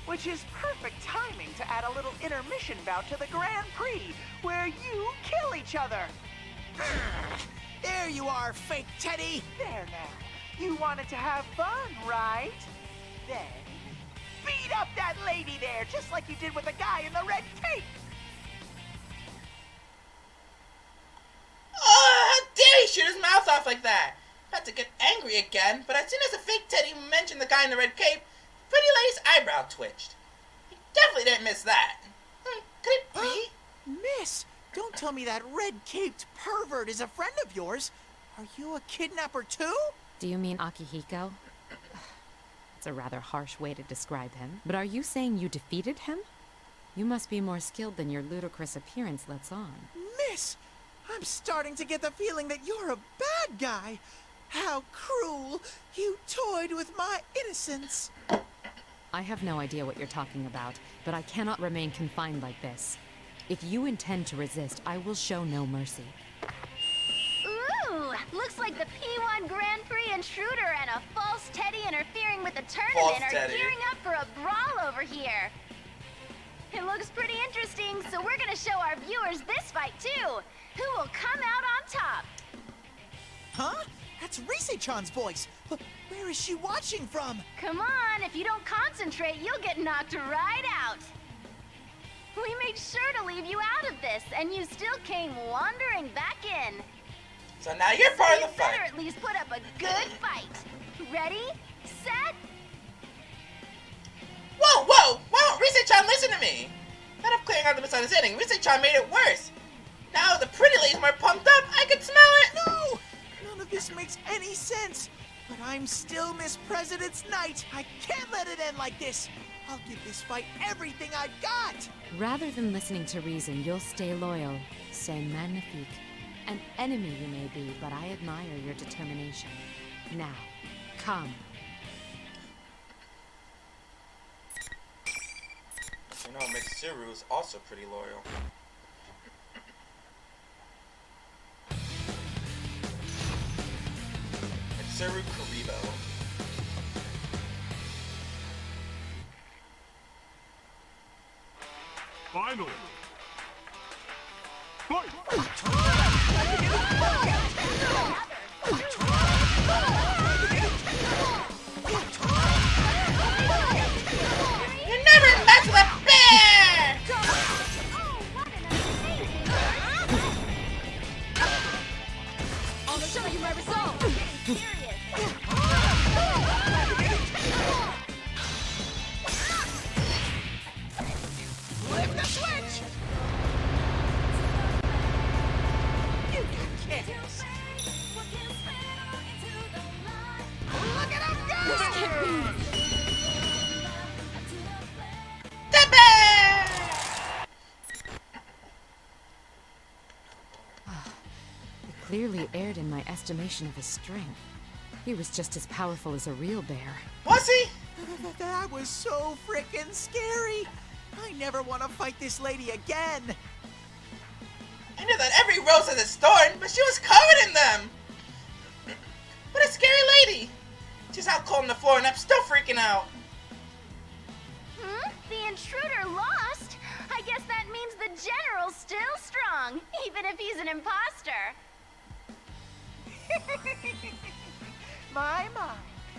Which is perfect timing to add a little intermission bout to the Grand Prix, where you kill each other. There you are, fake Teddie. There now. You wanted to have fun, right? Then beat up that lady there, just like you did with the guy in the red cape. Oh, how dare he shoot his mouth off like that? About to get angry again, but as soon as the fake Teddie mentioned the guy in the red cape, pretty lady's eyebrow twitched. He definitely didn't miss that. Could it be? Miss, don't tell me that red-caped pervert is a friend of yours. Are you a kidnapper too? Do you mean Akihiko? It's a rather harsh way to describe him. But are you saying you defeated him? You must be more skilled than your ludicrous appearance lets on. Miss, I'm starting to get the feeling that you're a bad guy. How cruel. You toyed with my innocence. I have no idea what you're talking about, but I cannot remain confined like this. If you intend to resist, I will show no mercy. Ooh, looks like the P-1 Grand Prix intruder and a false Teddie interfering with the tournament False are Teddie. gearing up for a brawl over here. It looks pretty interesting, so we're gonna show our viewers this fight too. Who will come out on top? Huh? That's Rise-chan's voice. But where is she watching from? Come on, if you don't concentrate, you'll get knocked right out. We made sure to leave you out of this, and you still came wandering back in. So now you're part of the You better fight. at least put up a good fight. Ready, set. Whoa, whoa! Why won't Rise-chan listen to me? Instead of clearing out the misunderstanding, Rise-chan made it worse. Now the pretty lady's more pumped up. I can smell it. No! None of this makes any sense. But I'm still Miss President's knight. I can't let it end like this. I'll give this fight everything I've got. Rather than listening to reason, you'll stay loyal. C'est magnifique. An enemy you may be, but I admire your determination. Now, come. You know, Mitsuru's also pretty loyal. Mitsuru Karibo. Finally. Fight! You never mess with a bear! I'll show you my results. Serious. This can't be. It clearly erred in my estimation of his strength. He was just as powerful as a real bear. Was he? That was so frickin' scary. I never want to fight this lady again. I knew that every rose has its thorn, but she was covered in them. What a scary lady. She's out cold on the floor and I'm still freaking out. The intruder lost? I guess that means the general's still strong, even if he's an imposter. My,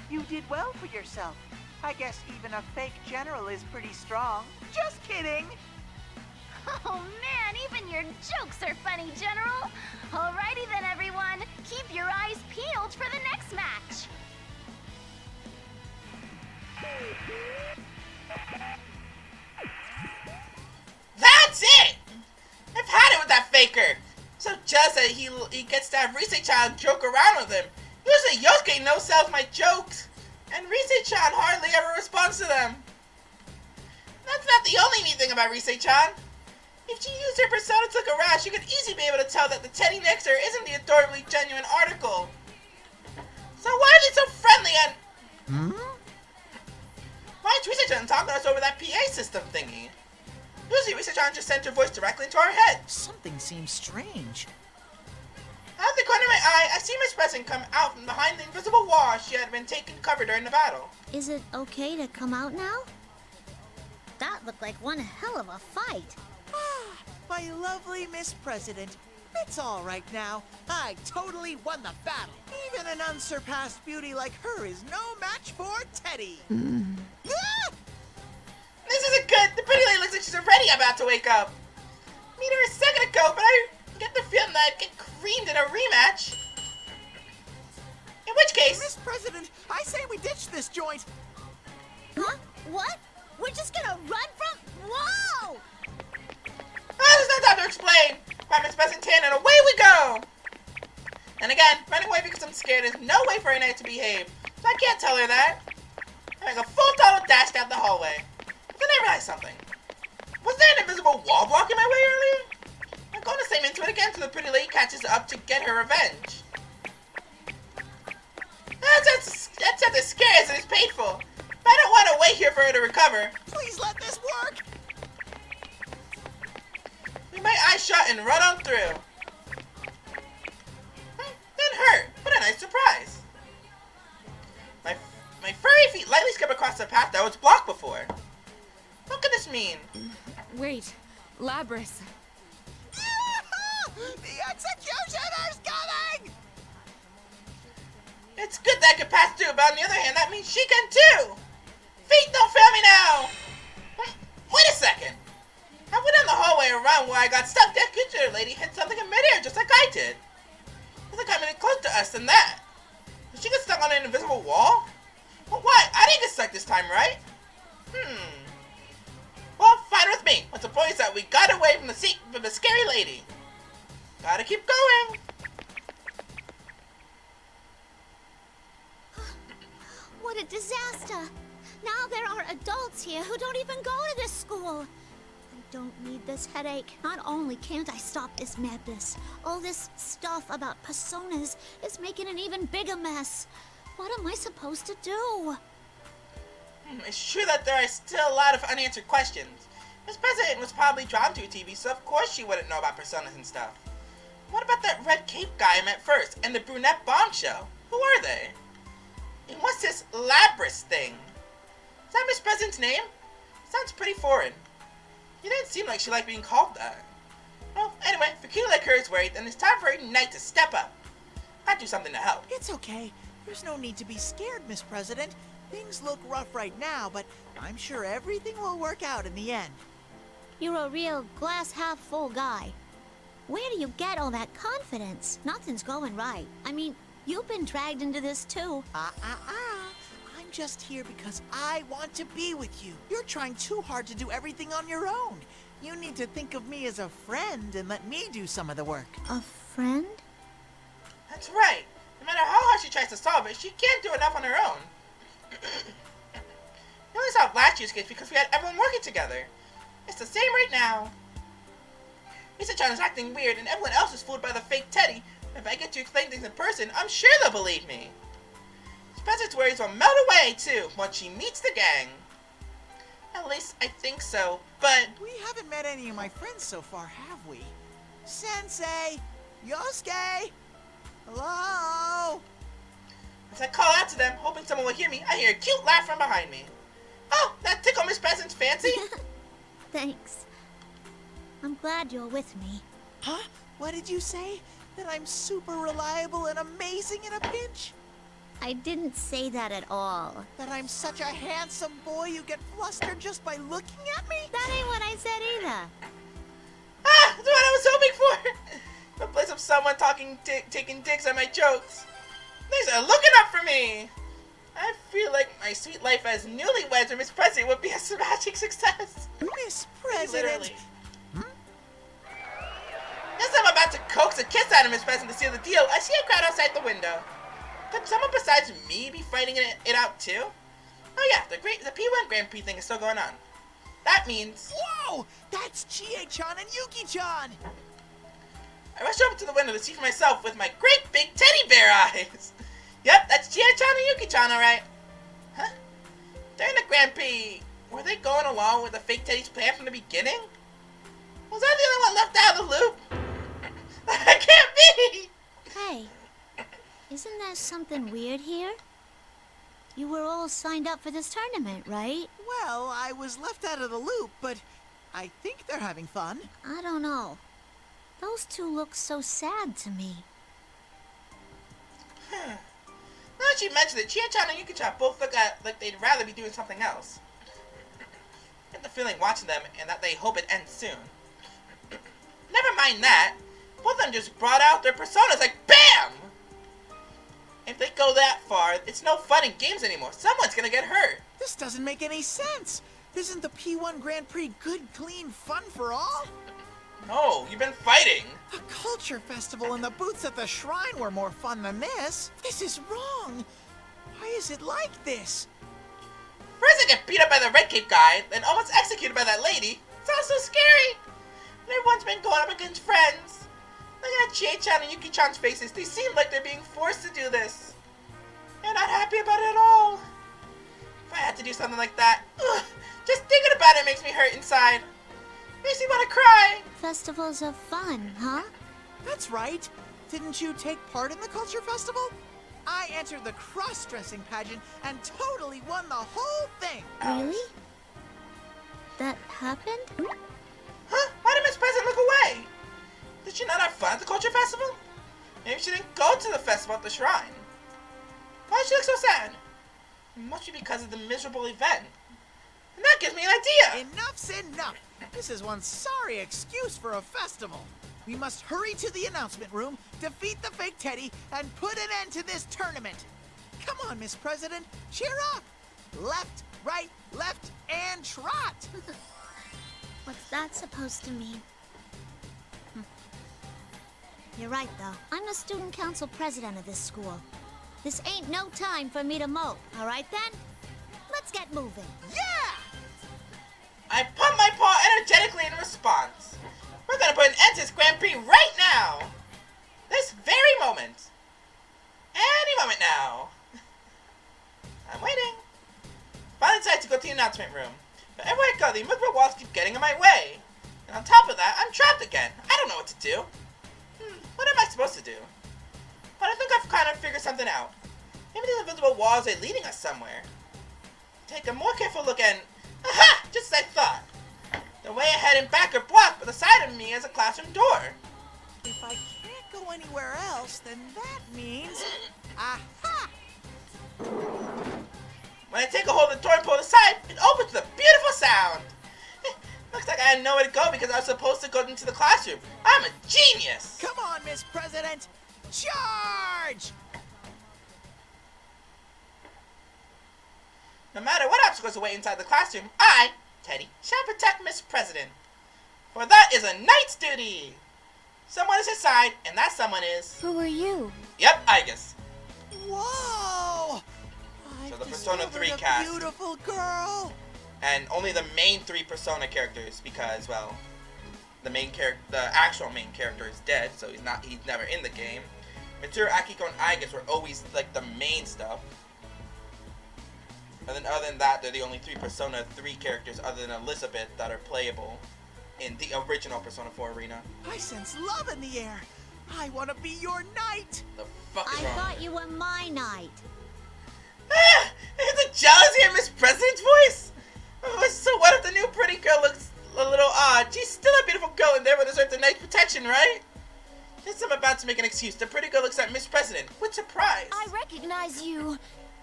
you did well for yourself. I guess even a fake general is pretty strong. Just kidding. Oh man, even your jokes are funny, General. Alrighty then, everyone. Keep your eyes peeled for the next match. That's it! I've had it with that faker. So just that he gets to have Rise-chan joke around with him. Usually Yosuke no-sells my jokes, and Rise-chan hardly ever responds to them. That's not the only neat thing about Rise-chan. If she used her persona to look around, she could easily be able to tell that the Teddie next to her isn't the adorably genuine article. So why are they so friendly and... Why is Rise-chan talking to us over that PA system thingy? Usually Rise-chan just sends her voice directly into our head. Something seems strange. Out of the corner of my eye, I see Miss President come out from behind the invisible wall she had been taking cover during the battle. Is it okay to come out now? That looked like one hell of a fight. My lovely Miss President. It's all right now. I totally won the battle. Even an unsurpassed beauty like her is no match for Teddie. Ah! This isn't good. The pretty lady looks like she's already about to wake up. Meet her a second ago, but I get the feeling that I'd get creamed in a rematch. In which case... Miss President, I say we ditch this joint. Huh? What? We're just gonna run from... Whoa! There's no time to explain. Grab Miss President hand and away we go. And again, running away because I'm scared is no way for Renee to behave. So I can't tell her that. I make a full total dash down the hallway. But then I realized something. Was there an invisible wall blocking my way earlier? I'm going to slam into it again so the pretty lady catches up to get her revenge. That's as scary as it is painful. But I don't want to wait here for her to recover. Please let this work. With my eyes shut and run on through. That hurt, but a nice surprise. My furry feet lightly skip across the path that was blocked before. What could this mean? Wait, Labrys. The executioner's coming! It's good that I can pass through, but on the other hand, that means she can too! Feet, don't fail me now! Wait a second! I went down the hallway around where I got stuck. That executioner lady hit something in midair just like I did. It's like I'm any closer to us than that. Did she get stuck on an invisible wall? Well, why? I didn't get stuck this time, right? Well, fine with me. What's the point is that we got away from the scary lady. Gotta keep going. What a disaster. Now there are adults here who don't even go to this school. I don't need this headache. Not only can't I stop this madness, all this stuff about personas is making an even bigger mess. What am I supposed to do? It's true that there are still a lot of unanswered questions. Miss President was probably drawn to TV, so of course she wouldn't know about personas and stuff. What about that red cape guy I met first, and the brunette bombshell? Who are they? And what's this Labrys thing? Is that Miss President's name? Sounds pretty foreign. It didn't seem like she liked being called that. Well, anyway, if a cutie like her is worried, then it's time for Ignite to step up. I'd do something to help. It's okay. There's no need to be scared, Miss President. Things look rough right now, but I'm sure everything will work out in the end. You're a real glass half full guy. Where do you get all that confidence? Nothing's going right. I mean, you've been dragged into this too. I'm just here because I want to be with you. You're trying too hard to do everything on your own. You need to think of me as a friend and let me do some of the work. A friend? That's right. No matter how hard she tries to solve it, she can't do enough on her own. last year's case because we had everyone working together. It's the same right now. Misa-chan is acting weird and everyone else is fooled by the fake Teddie. If I get to explain things in person, I'm sure they'll believe me. Spencer's worries will melt away, too, once she meets the gang. At least, I think so, but... We haven't met any of my friends so far, have we? Sensei! Yosuke! Hello? As I call out to them, hoping someone will hear me, I hear a cute laugh from behind me. Oh, that tickle Miss Present's fancy? Thanks. I'm glad you're with me. Huh? What did you say? That I'm super reliable and amazing in a pinch? I didn't say that at all. That I'm such a handsome boy you get flustered just by looking at me? That ain't what I said either. Ah, that's what I was hoping for! The place of someone taking digs at my jokes. Things are looking up for me! I feel like my sweet life as newlyweds or Miss President would be a smashing success. Miss President! Literally. As I'm about to coax a kiss out of Miss President to seal the deal, I see a crowd outside the window. Could someone besides me be fighting it out too? Oh yeah, the P-1 Grand Prix thing is still going on. That means... Whoa! That's Chie-chan and Yuki-chan! I rush over to the window to see for myself with my great big teddy bear eyes. Yep, that's Chie-chan and Yuki-chan, alright. Huh? During the Grand Prix, were they going along with the fake Teddy's plan from the beginning? Was I the only one left out of the loop? That can't be! Hey, isn't there something weird here? You were all signed up for this tournament, right? Well, I was left out of the loop, but I think they're having fun. I don't know. Those two look so sad to me. Now that you mentioned it, Chie-chan and Yuki-chan both look like they'd rather be doing something else. I get the feeling watching them and that they hope it ends soon. Never mind that. Both of them just brought out their personas like BAM! If they go that far, it's no fun in games anymore. Someone's gonna get hurt. This doesn't make any sense. Isn't the P-1 Grand Prix good, clean fun for all? No, you've been fighting. The culture festival and the booths at the shrine were more fun than this. This is wrong. Why is it like this? First I get beat up by the red cape guy, then almost executed by that lady. Sounds so scary. And everyone's been going up against friends. Looking at Chie-chan and Yuki-chan's faces, they seem like they're being forced to do this. They're not happy about it at all. If I had to do something like that, just thinking about it makes me hurt inside. Makes me want to cry. Festivals are fun, huh? That's right. Didn't you take part in the culture festival? I entered the cross-dressing pageant and totally won the whole thing. Really? That happened? Huh? Why did Miss President look away? Did she not have fun at the culture festival? Maybe she didn't go to the festival at the shrine. Why does she look so sad? It must be because of the miserable event. And that gives me an idea! Enough's enough! This is one sorry excuse for a festival. We must hurry to the announcement room, defeat the fake Teddie, and put an end to this tournament. Come on, Miss President, cheer up! Left, right, left, and trot! What's that supposed to mean? You're right, though. I'm the student council president of this school. This ain't no time for me to mope, all right then? Let's get moving. Yeah! I pump my paw energetically in response. We're gonna put an end to this Grand Prix right now! This very moment! Any moment now! I'm waiting. Finally decided to go to the announcement room. But everywhere I go, the invisible walls keep getting in my way. And on top of that, I'm trapped again. I don't know what to do. What am I supposed to do? But I think I've kind of figured something out. Maybe these invisible walls are leading us somewhere. Take a more careful look and... Aha! Just as I thought. The way ahead and back are blocked, but the side of me is a classroom door. If I can't go anywhere else, then that means... Aha! When I take a hold of the door and pull it aside, it opens with a beautiful sound. Looks like I had nowhere to go because I was supposed to go into the classroom. I'm a genius! Come on, Miss President! Charge! No matter what obstacles await inside the classroom, I, Teddie, shall protect Miss President. For that is a knight's duty! Someone is his side, and that someone is... Who are you? Yep, Igus. Whoa! So the I've Persona discovered 3 a cast. beautiful girl! And only the main 3 Persona characters, because, well, the actual main character is dead, so he's never in the game. Mitsuru, Akiko, and Aigis were always, like, the main stuff. And then other than that, they're the only 3 Persona 3 characters other than Elizabeth that are playable in the original Persona 4 arena. I sense love in the air. I want to be your knight. The fuck is I wrong? thought you were my knight. Ah! Is the jealousy in Miss President's voice? Oh, so what if the new pretty girl looks a little odd? She's still a beautiful girl and therefore deserves the knight's protection, right? Yes, I'm about to make an excuse. The pretty girl looks at Miss President. What surprise! I recognize you.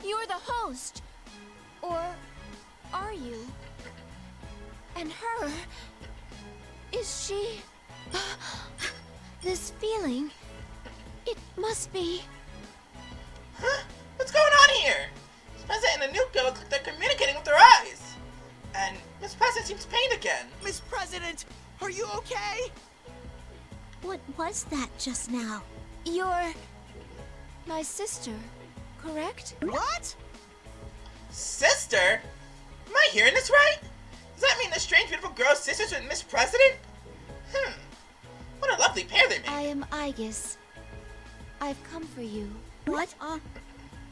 You're the host. Or are you? And her... is she... this feeling... it must be... Huh? What's going on here? Miss President and the new girl look like they're communicating with their eyes. And Miss President seems pained again. Miss President, are you okay? What was that just now? You're... my sister, correct? What? Sister? Am I hearing this right? Does that mean the strange, beautiful girl's sisters with Miss President? What a lovely pair they make. I am Aigis. I've come for you. What?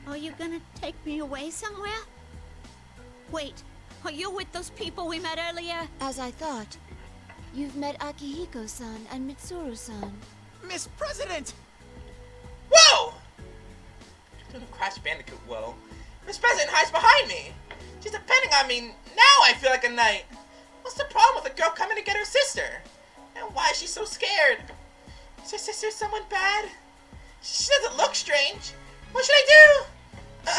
Are you gonna take me away somewhere? Wait, are you with those people we met earlier? As I thought. You've met Akihiko-san and Mitsuru-san. Miss President! Whoa! Doing a Crash Bandicoot whoa. Miss President hides behind me. She's depending on me. Now I feel like a knight. What's the problem with a girl coming to get her sister? And why is she so scared? Is her sister someone bad? She doesn't look strange. What should I do?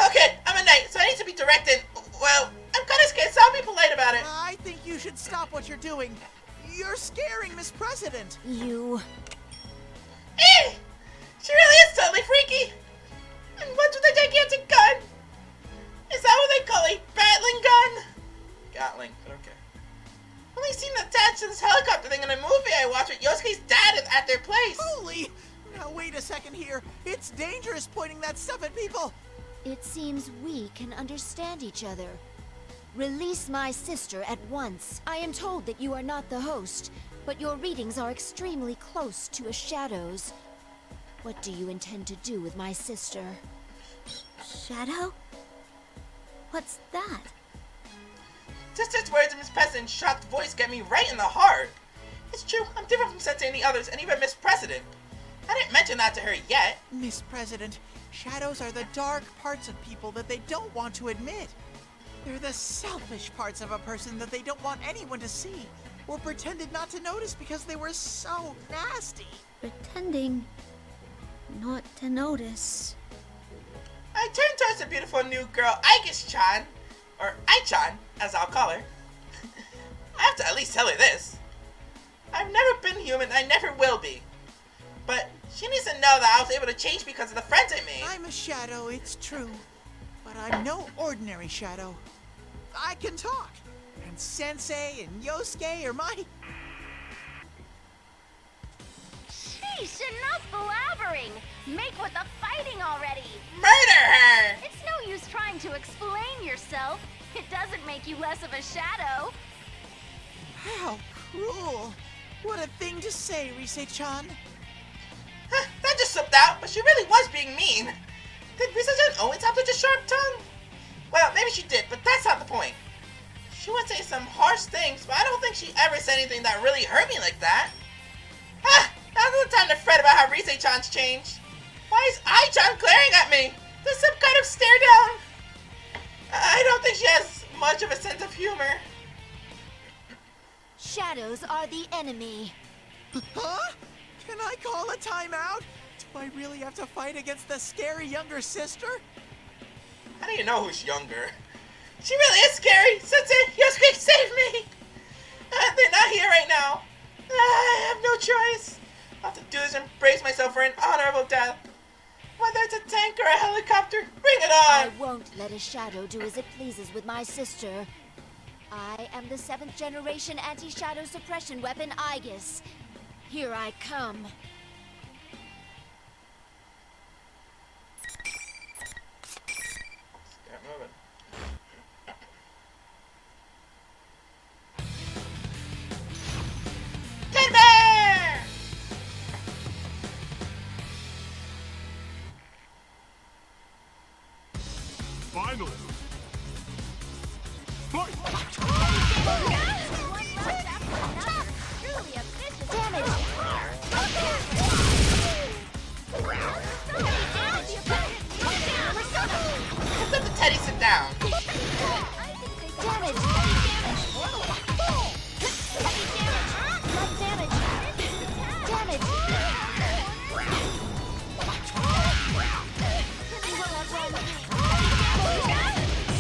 Okay, I'm a knight, so I need to be directed. Well, I'm kind of scared, so I'll be polite about it. I think you should stop what you're doing. You're scaring Miss President. You... She really is totally freaky. And what's with the gigantic gun? Is that what they call a battling gun? Gatling, but okay. Only seen attached to this helicopter thing in a movie I watched with Yosuke's dad at their place. Holy! Now wait a second here. It's dangerous pointing that stuff at people. It seems we can understand each other. Release my sister at once. I am told that you are not the host, but your readings are extremely close to a shadow's. What do you intend to do with my sister? Shadow? What's that? Sister's words and Miss President's shocked voice get me right in the heart. It's true, I'm different from Sensei and the others, and even Miss President. I didn't mention that to her yet. Miss President, shadows are the dark parts of people that they don't want to admit. They're the selfish parts of a person that they don't want anyone to see, or pretended not to notice because they were so nasty. Pretending not to notice. I turned towards the beautiful new girl, Aigis-chan, or Ai-chan, as I'll call her. I have to at least tell her this. I've never been human, I never will be. But she needs to know that I was able to change because of the friends I made. I'm a shadow, it's true. But I'm no ordinary shadow. I can talk. And Sensei and Yosuke are my... Sheesh, enough blabbering! Make with the fighting already! Murder her! It's no use trying to explain yourself. It doesn't make you less of a shadow. How cruel. What a thing to say, Rise-chan. That just slipped out, but she really was being mean. Did Rise-chan always have such a sharp tongue? Well, maybe she did, but that's not the point. She would say some harsh things, but I don't think she ever said anything that really hurt me like that. Now's the time to fret about how Rise-chan's changed. Why is Ai-chan glaring at me? There's some kind of stare down. I don't think she has much of a sense of humor. Shadows are the enemy. Huh? Can I call a timeout? Do I really have to fight against the scary younger sister? How do you know who's younger? She really is scary! Sensei, Yosuke, save me! They're not here right now. I have no choice. I'll have to do this and brace myself for an honorable death. Whether it's a tank or a helicopter, bring it on! I won't let a shadow do as it pleases with my sister. I am the 7th generation anti-shadow suppression weapon, Aigis. Here I come. Get moving. Finally. Fight! Truly a vicious Damage! Let the Teddy sit down. Damage! Light damage! Damage!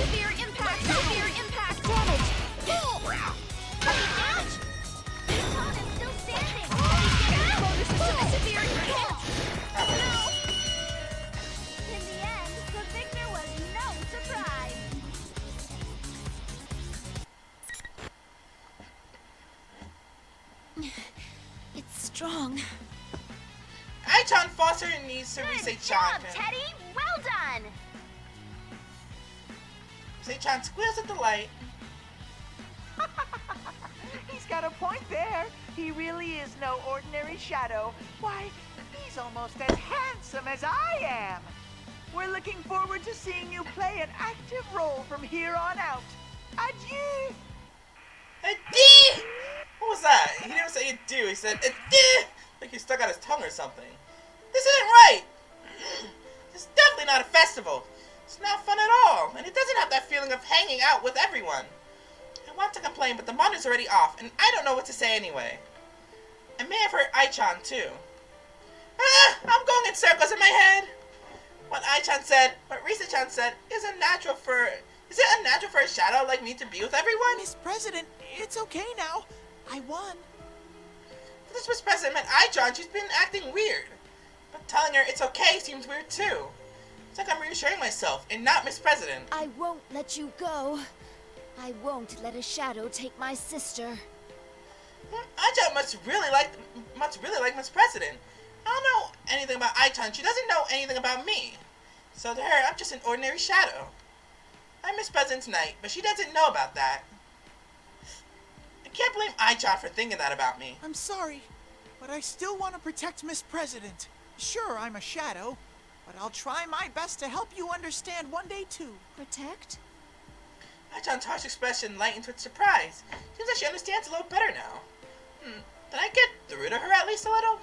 severe impact. Severe impact. Damage! Damage. P-1 is still standing. Motor system is severe hit. No. In the end, the victor was no surprise. It's strong. Ai-chan Foster needs to Good reset job, Chan. Teddie. Well done. Say-chan squeals at the light. He's got a point there. He really is no ordinary shadow. Why, he's almost as handsome as I am. We're looking forward to seeing you play an active role from here on out. Adieu! Adieu! What was that? He didn't say adieu, he said adieu! Like he stuck out his tongue or something. This isn't right! This is definitely not a festival. It's not fun at all, and it doesn't have that feeling of hanging out with everyone. I want to complain, but the monitor's already off, and I don't know what to say anyway. I may have heard Ai-chan too. I'm going in circles in my head. What Ai-chan said, what Risa-chan said, is it unnatural for a shadow like me to be with everyone? Miss President, it's okay now. I won. If this Miss President meant Ai-chan, she's been acting weird. But telling her it's okay seems weird too. It's like I'm reassuring myself and not Miss President. I won't let you go. I won't let a shadow take my sister. Ai-chan must really like Miss President. I don't know anything about Ai-chan. She doesn't know anything about me. So to her, I'm just an ordinary shadow. I'm Miss President tonight, but she doesn't know about that. I can't blame Ai-chan for thinking that about me. I'm sorry, but I still want to protect Miss President. Sure, I'm a shadow, but I'll try my best to help you understand one day too. Protect? Ai-chan's harsh expression lightens with surprise. Seems like she understands a little better now. Did I get through to her at least a little?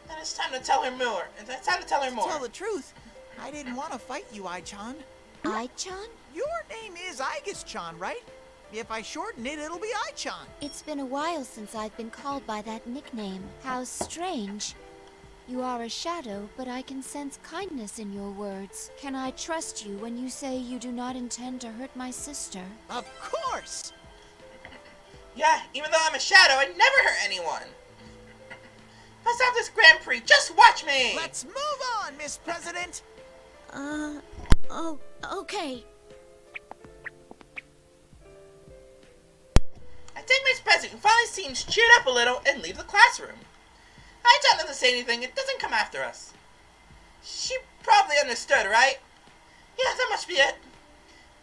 Then it's time to tell her more. To tell the truth, I didn't want to fight you, Ai-chan. Ai-chan? Your name is Aigis-chan, right? If I shorten it, it'll be Ai-chan. It's been a while since I've been called by that nickname. How strange. You are a shadow, but I can sense kindness in your words. Can I trust you when you say you do not intend to hurt my sister? Of course! Yeah, even though I'm a shadow, I never hurt anyone. Let's have this Grand Prix. Just watch me. Let's move on, Miss President. Oh, okay. I take Miss President, who finally seems cheered up a little, and leave the classroom. Ai-chan doesn't say anything. It doesn't come after us. She probably understood, right? Yeah, that must be it.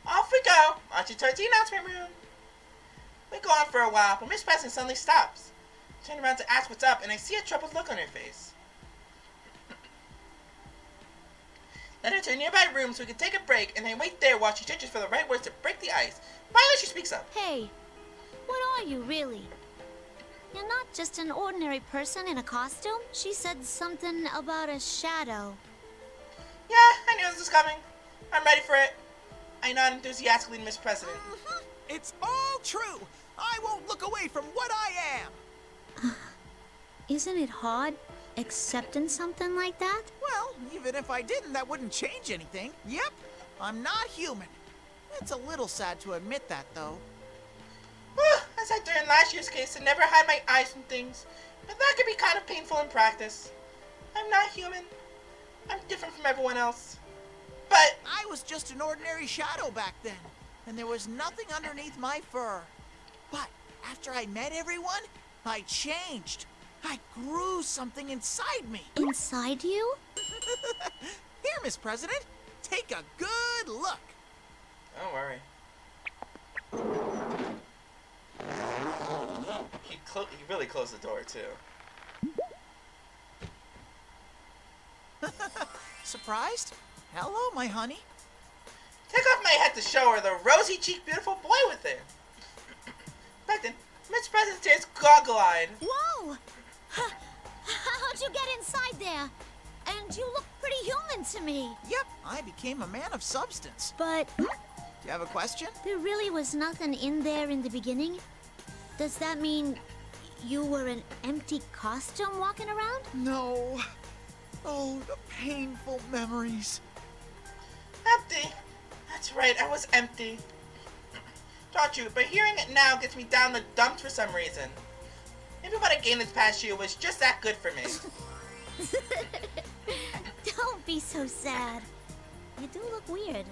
Off we go. Archie turns to the announcement room. We go on for a while, but Miss President suddenly stops. I turn around to ask what's up, and I see a troubled look on her face. Let her to a nearby room so we can take a break, and I wait there while she searches for the right words to break the ice. Finally, she speaks up. Hey, what are you really? You're not just an ordinary person in a costume. She said something about a shadow. Yeah, I knew this was coming. I'm ready for it. I nod enthusiastically to Miss President. It's all true. I won't look away from what I am. Isn't it hard accepting something like that? Well, even if I didn't, that wouldn't change anything. Yep, I'm not human. It's a little sad to admit that, though. As I did in last year's case, to never hide my eyes from things. But that could be kind of painful in practice. I'm not human. I'm different from everyone else. But I was just an ordinary shadow back then, and there was nothing underneath my fur. But after I met everyone, I changed. I grew something inside me. Inside you? Here, Miss President, take a good look. don't worry. He really closed the door too. Surprised? Hello, my honey. Take had to show her the rosy-cheeked, beautiful boy with her. Back then, Miss President stares goggle-eyed. Whoa! How'd you get inside there? And you look pretty human to me. Yep, I became a man of substance. But Do you have a question? there really was nothing in there in the beginning? Does that mean you were an empty costume walking around? No. Oh, the painful memories. Empty. That's right, I was empty. Thought you, but hearing it now gets me down the dumps for some reason. Maybe what I gained this past year was just that good for me. Don't be so sad. You do look weird,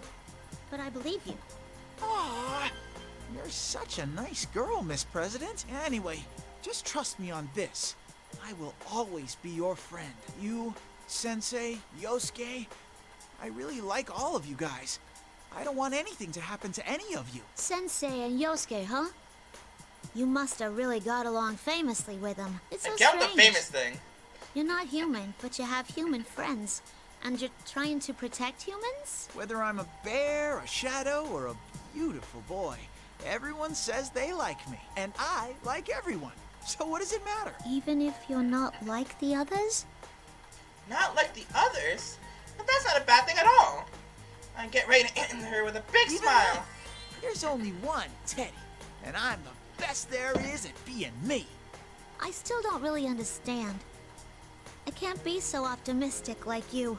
but I believe you. Aw, you're such a nice girl, Miss President. Anyway, just trust me on this. I will always be your friend. You, Sensei, Yosuke. I really like all of you guys. I don't want anything to happen to any of you. Sensei and Yosuke, huh? You must have really got along famously with them. It's so I count the strange. famous thing. You're not human, but you have human friends. And you're trying to protect humans? Whether I'm a bear, a shadow, or a beautiful boy, everyone says they like me. And I like everyone. So what does it matter? Even if you're not like the others? Not like the others? But that's not a bad thing at all. I get ready to end her with a big Even smile. then, there's only one Teddie. And I'm the best there is at being me. I still don't really understand. I can't be so optimistic like you.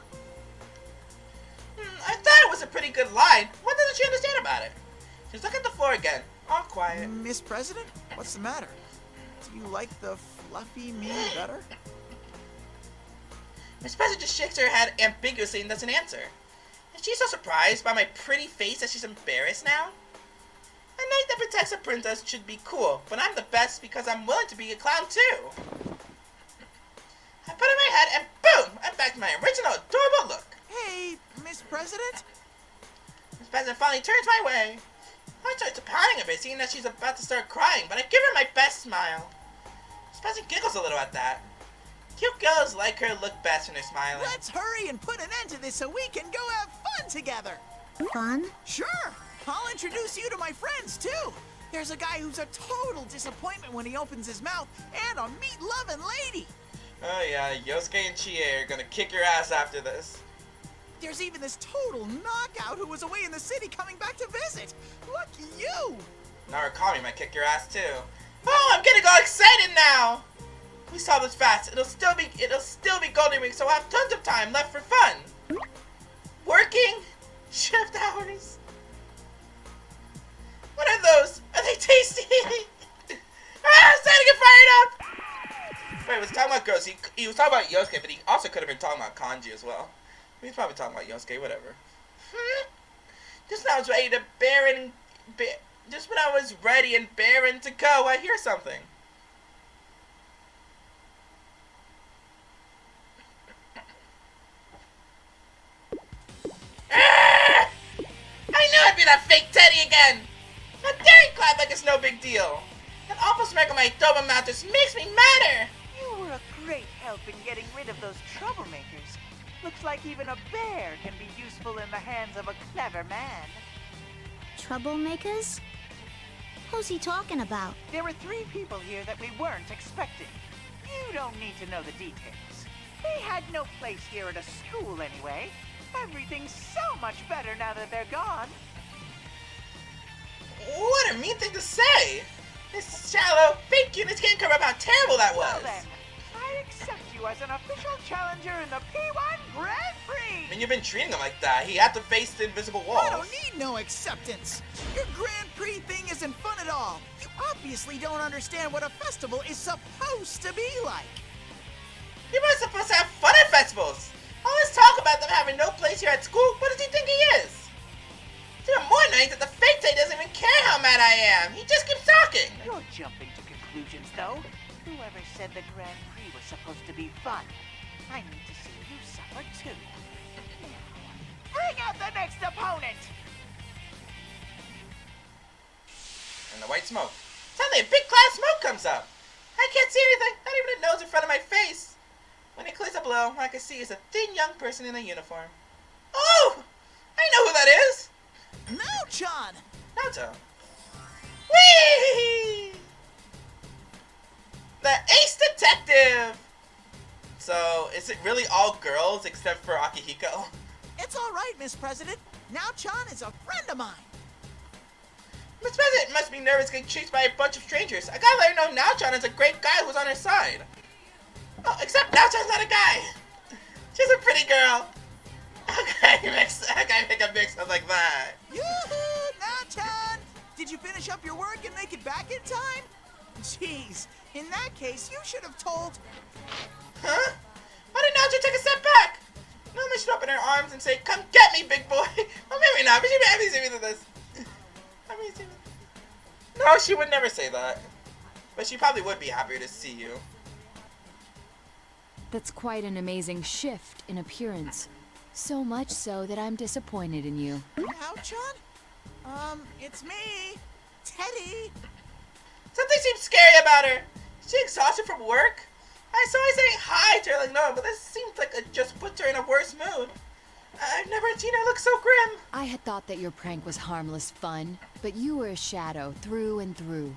I thought it was a pretty good line. What doesn't she understand about it? She's looking at the floor again, all quiet. Miss President, what's the matter? Do you like the fluffy me better? Miss President just shakes her head ambiguously and doesn't answer. Is she so surprised by my pretty face that she's embarrassed now? A knight that protects a princess should be cool, but I'm the best because I'm willing to be a clown too. I put in my head and boom! I'm back to my original adorable look. Hey, Miss President? Miss President finally turns my way. I start pouting a bit, seeing that she's about to start crying, but I give her my best smile. Miss President giggles a little at that. Cute girls like her look best when they're smiling. Let's hurry and put an end to this so we can go have fun together. Fun? Sure. I'll introduce you to my friends, too. There's a guy who's a total disappointment when he opens his mouth, and a meat-loving lady. Oh yeah, Yosuke and Chie are gonna kick your ass after this. There's even this total knockout who was away in the city coming back to visit. Lucky you. Narukami might kick your ass too. Oh, I'm getting all excited now! We solve this fast. It'll still be Golden Week, so we'll have tons of time left for fun. Working shift hours. What are those? Are they tasty? Ah, it's time to get fired up! Wait, was he talking about girls? He was talking about Yosuke, but he also could have been talking about Kanji as well. He's probably talking about Yosuke, whatever. Just when I was ready to just when I was ready and barren to go, I hear something. Ah! I knew I'd be that fake Teddie again! How dare he clap like it's no big deal? That awful smack on my double mouth just makes me madder! You were a great help in getting rid of those troublemakers. Looks like even a bear can be useful in the hands of a clever man. Troublemakers? Who's he talking about? There were 3 people here that we weren't expecting. You don't need to know the details. They had no place here at a school anyway. Everything's so much better now that they're gone. What a mean thing to say! This shallow, fake units can't cover up how terrible that was! Well then, I accept you as an official challenger in the P-1 Grand Prix! I mean, you've been treating him like that. He had to face the invisible walls. I don't need no acceptance. Your Grand Prix thing isn't fun at all. You obviously don't understand what a festival is supposed to be like. People are supposed to have fun at festivals. All this talk about them having no place here at school, what does he think he is? There are more nights that the fake day doesn't even care how mad I am. He just keeps talking. You're jumping to conclusions, though. Whoever said the Grand Prix was supposed to be fun? I need to see you suffer, too. Bring out the next opponent! And the white smoke. Suddenly a big cloud of smoke comes up. I can't see anything, not even a nose in front of my face. When it clears up below, all I can see is a thin young person in a uniform. Oh! I know who that is! Now Naochan! Naoto. Whee! The Ace Detective! So, is it really all girls except for Akihiko? It's all right, Miss President. Naochan is a friend of mine. Miss President must be nervous getting chased by a bunch of strangers. I gotta let her know Naochan is a great guy who's on her side. Oh, except Naochan's not a guy. She's a pretty girl. Okay, make a mix up like that. Yoo-hoo, Naochan! Did you finish up your work and make it back in time? Jeez, in that case, you should have told... Huh? Why did Naochan take a step back? Normally she'd open her arms and say, "Come get me, big boy." Well, maybe not, but she'd be happy to see me this. No, she would never say that. But she probably would be happier to see you. That's quite an amazing shift in appearance. So much so that I'm disappointed in you. Naochan? It's me, Teddie. Something seems scary about her. Is she exhausted from work? I saw her saying hi to her like no, but this seems like it just puts her in a worse mood. I've never seen her look so grim. I had thought that your prank was harmless fun, but you were a shadow through and through.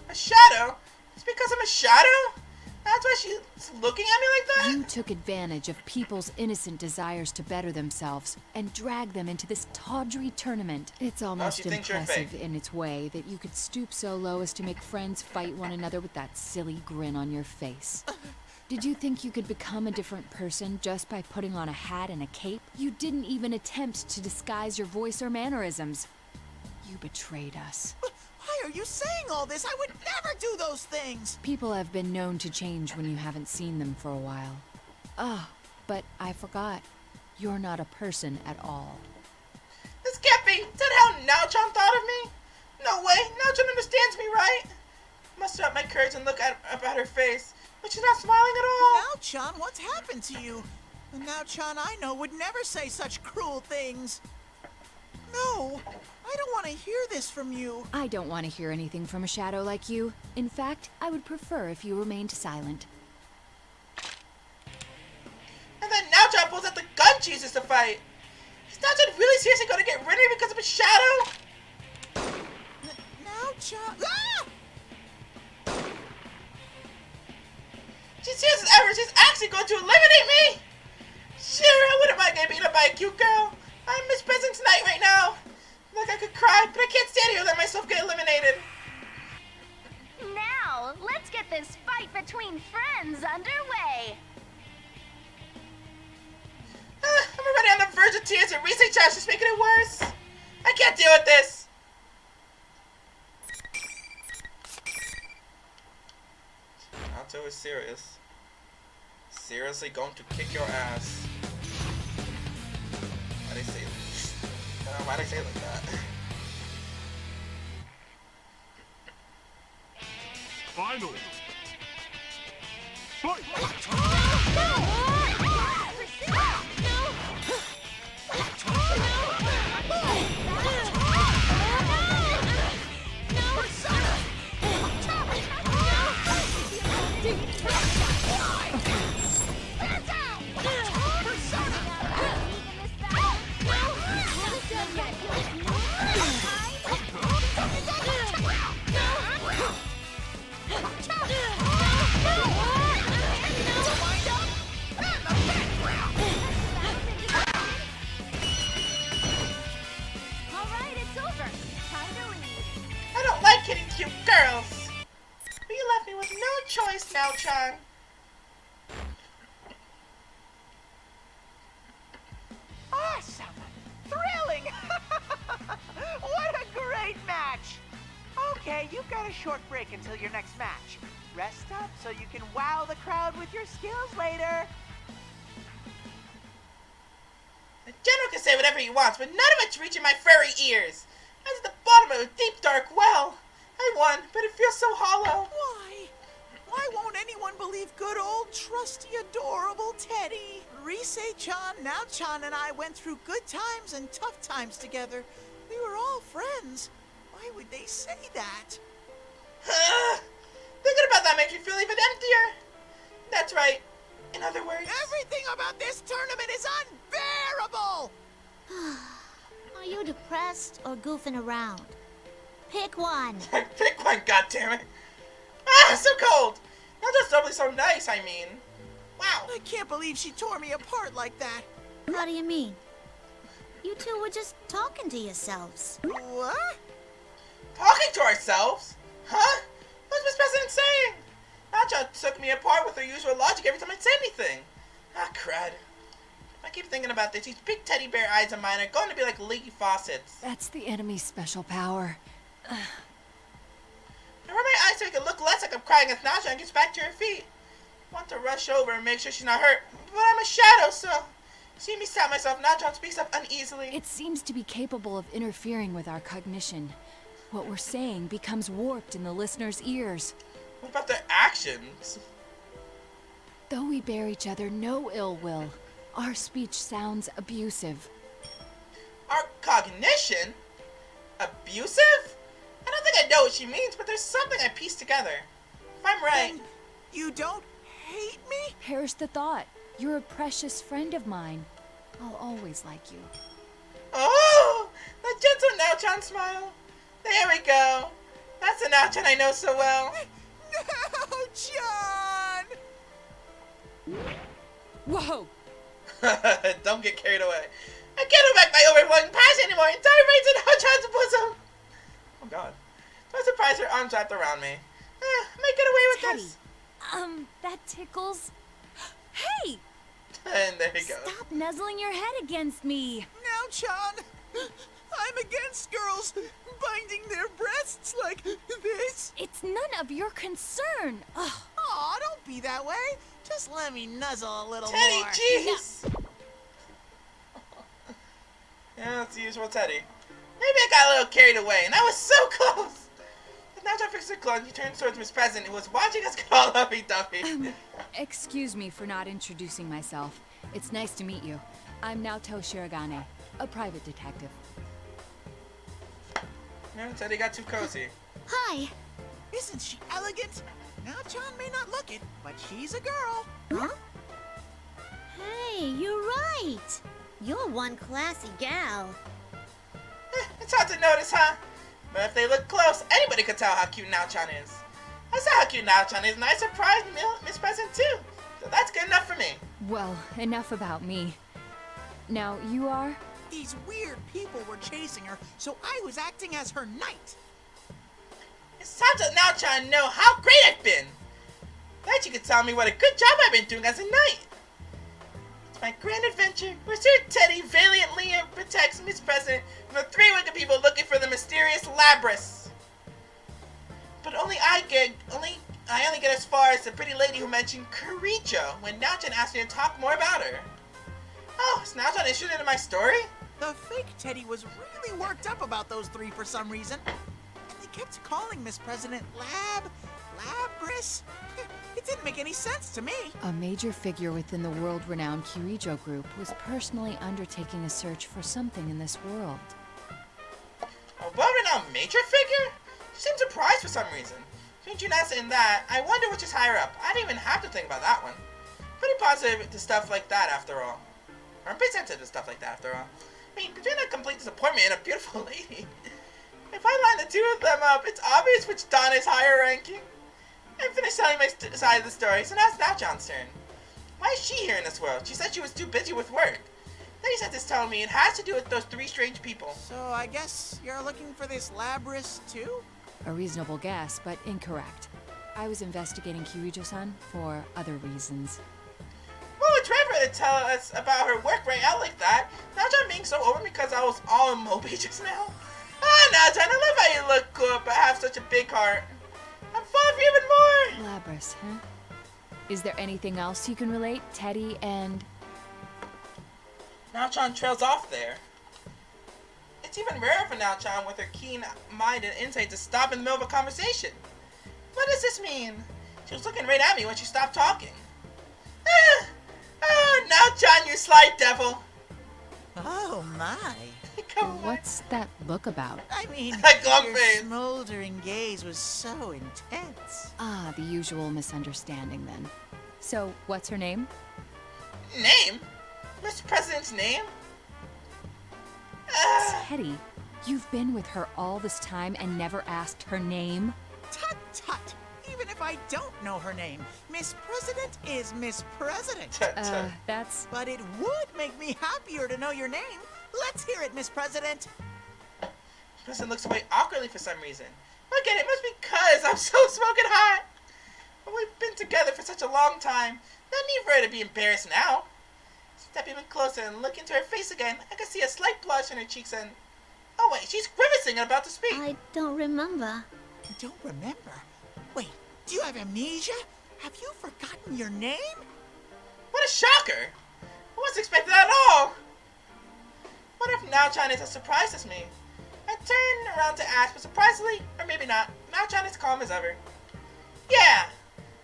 A shadow? It's because I'm a shadow? That's why she's looking at me like that? You took advantage of people's innocent desires to better themselves and dragged them into this tawdry tournament. It's almost impressive in its way that you could stoop so low as to make friends fight one another with that silly grin on your face. Did you think you could become a different person just by putting on a hat and a cape? You didn't even attempt to disguise your voice or mannerisms. You betrayed us. Why are you saying all this? I would never do those things! People have been known to change when you haven't seen them for a while. Ah, but I forgot. You're not a person at all. This can't be! Is that how Naochan thought of me? No way! Naochan understands me, right? Muster up my courage and look up at her face. But she's not smiling at all! Naochan, what's happened to you? The Naochan I know would never say such cruel things. No, I don't want to hear this from you. I don't want to hear anything from a shadow like you. In fact, I would prefer if you remained silent. And then Naochan pulls out the gun she uses to fight. Is Naochan really seriously going to get rid of me because of a shadow? Naochan... Ah! She's serious as ever. She's actually going to eliminate me? Sure, I wouldn't mind getting beaten up by a cute girl. I'm Miss President's Knight right now. Like I could cry, but I can't stand here and let myself get eliminated. Now, let's get this fight between friends underway. I'm already on the verge of tears and recent chat just making it worse. I can't deal with this. Naoto is serious. Seriously going to kick your ass. Why'd I say it? Why'd I say it like that? Final. Fight! choice, Naochan. Awesome! Thrilling! What a great match! Okay, you've got a short break until your next match. Rest up so you can wow the crowd with your skills later. The general can say whatever he wants, but none of it's reaching my furry ears. I was at the bottom of a deep, dark well. I won, but it feels so hollow. Why? Why won't anyone believe good old, trusty, adorable Teddie? Rise-chan, Naochan, and I went through good times and tough times together. We were all friends. Why would they say that? Thinking about that makes me feel even emptier. That's right. In other words... Everything about this tournament is unbearable! I Are you depressed or goofing around? Pick one. Pick one, goddammit. Ah, so cold. Not just doubly so nice, I mean. Wow. I can't believe she tore me apart like that. How do you mean? You two were just talking to yourselves. What? Talking to ourselves? Huh? What's Miss President saying? Nacha took me apart with her usual logic every time I'd say anything. Ah, crud. I keep thinking about this. These big teddy bear eyes of mine are going to be like leaky faucets. That's the enemy's special power. I rub my eyes so I can look less like I'm crying as Nacha gets back to her feet. I want to rush over and make sure she's not hurt, but I'm a shadow, so... See me stop myself, Nacha speaks up uneasily. It seems to be capable of interfering with our cognition. What we're saying becomes warped in the listener's ears. What about their actions? Though we bear each other no ill will, our speech sounds abusive. Our cognition? Abusive? I don't think I know what she means, but there's something I pieced together. If I'm right... Then you don't hate me? Perish the thought. You're a precious friend of mine. I'll always like you. Oh! The gentle Naochan smile. There we go. That's the Naochan I know so well. Naochan! Whoa! Don't get carried away. I can't hold back my overflowing passion anymore. Entire rage in Naochan's bosom. Oh god. So I'm surprised her arms wrapped around me. I might get away with Teddie, this. that tickles. Hey! And there you go. Stop nuzzling your head against me. Naochan! I'm against girls binding their breasts like this. It's none of your concern. Ugh. Aw, don't be that way. Just let me nuzzle a little Teddie, more. jeez! Yeah, that's the usual Teddie. Maybe I got a little carried away, and I was so close! Now I fixed her clothes, he turned towards Miss President, who was watching us get all lovey-dovey. Excuse me for not introducing myself. It's nice to meet you. I'm Naoto Shiragane, a private detective. No, Teddie got too cozy. Hi. Isn't she elegant? Naochan may not look it, but she's a girl. Huh? Hey, you're right. You're one classy gal. It's hard to notice, huh? But if they look close, anybody could tell how cute Naochan is. I saw how cute Naochan is, and I surprised Miss President too. So that's good enough for me. Well, enough about me. Now, you are? These weird people were chasing her, so I was acting as her knight. It's time to Naochan know how great I've been. Bet you could tell me what a good job I've been doing as a knight. It's my grand adventure where Sir Teddie valiantly protects Miss President from the three wicked people looking for the mysterious Labrys. But I only get as far as the pretty lady who mentioned Kiricho when Naochan asked me to talk more about her. Oh, is Naochan interested in my story? The fake Teddie was really worked up about those three for some reason. And they kept calling Miss President Labrys. It didn't make any sense to me. A major figure within the world-renowned Kirijo group was personally undertaking a search for something in this world. A well-renowned major figure? She seemed surprised for some reason. Between Junessa and that, I wonder which is higher up. I didn't even have to think about that one. Pretty positive to stuff like that after all. Or I'm pretty sensitive to stuff like that after all. I mean, between a complete disappointment and a beautiful lady. If I line the two of them up, it's obvious which Dawn is higher ranking. I finished telling my side of the story, so now it's Naochan's turn. Why is she here in this world? She said she was too busy with work. Then he said this telling me it has to do with those three strange people. So I guess you're looking for this Labrys too? A reasonable guess, but incorrect. I was investigating Kirijo-san for other reasons. Well, it's rare for her to tell us about her work right out like that. Naochan being so over because I was all in Moby just now. Ah, Naochan, I love how you look good, but have such a big heart. I'm falling for you even more! Labrys, huh? Is there anything else you can relate, Teddie and... Naochan trails off there. It's even rarer for Naochan with her keen mind and insight to stop in the middle of a conversation. What does this mean? She was looking right at me when she stopped talking. Naochan, you sly devil! Oh my. What's that look about? I mean, your smoldering gaze was so intense. Ah, the usual misunderstanding then. So, what's her name? Name? Mr. President's name? Teddie, you've been with her all this time and never asked her name? Tut tut! Even if I don't know her name, Miss President is Miss President. That's... But it would make me happier to know your name. Let's hear it, Miss President. President looks away awkwardly for some reason. Again, it must be because I'm so smoking hot. But we've been together for such a long time. No need for her to be embarrassed now. Step even closer and look into her face again. I can see a slight blush on her cheeks and... Oh wait, she's grimacing and about to speak. I don't remember. You don't remember? Wait, do you have amnesia? Have you forgotten your name? What a shocker! I wasn't expecting that at all. What if Now-chan is as surprised as me? I turn around to ask, but surprisingly, or maybe not, Now-chan is calm as ever. Yeah!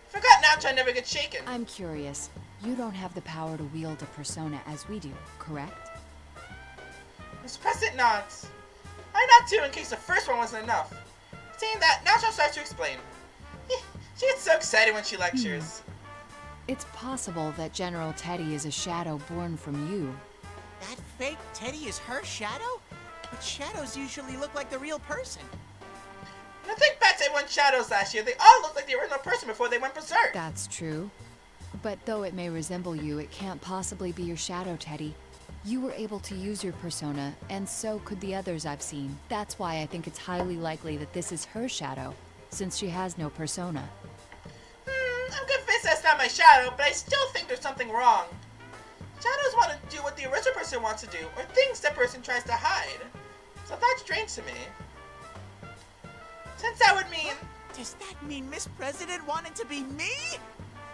Forgot Now-chan never gets shaken. I'm curious. You don't have the power to wield a persona as we do, correct? Mr. President nods. I nod too in case the first one wasn't enough. Saying that, Now-chan starts to explain. She gets so excited when she lectures. It's possible that General Teddie is a shadow born from you. That fake Teddie is her shadow? But shadows usually look like the real person. When I think back to everyone's shadows last year, they all looked like the original person before they went berserk. That's true. But though it may resemble you, it can't possibly be your shadow, Teddie. You were able to use your persona, and so could the others I've seen. That's why I think it's highly likely that this is her shadow, since she has no persona. I'm convinced that's not my shadow, but I still think there's something wrong. Shadows want to do what the original person wants to do, or things that person tries to hide. So that's strange to me. Since that would mean... Does that mean Miss President wanted to be me?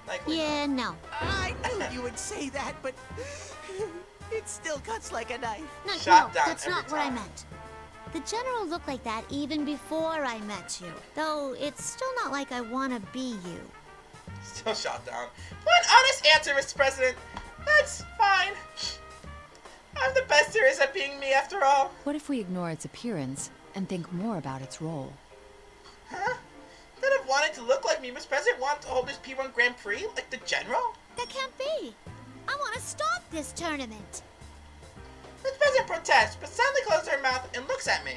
Likely Yeah, not. no. I knew you would say that, but it still cuts like a knife. No, Shot down that's every not what I time. meant. The General looked like that even before I met you. Though it's still not like I want to be you. Still shot down. What an honest answer, Mr. President. That's fine. I'm the best there is at being me after all. What if we ignore its appearance and think more about its role? Huh? Instead of wanting to look like me, Mr. President wanted to hold this P-1 Grand Prix like the General? That can't be. I want to stop this tournament. Mr. President protests, but suddenly closes her mouth and looks at me.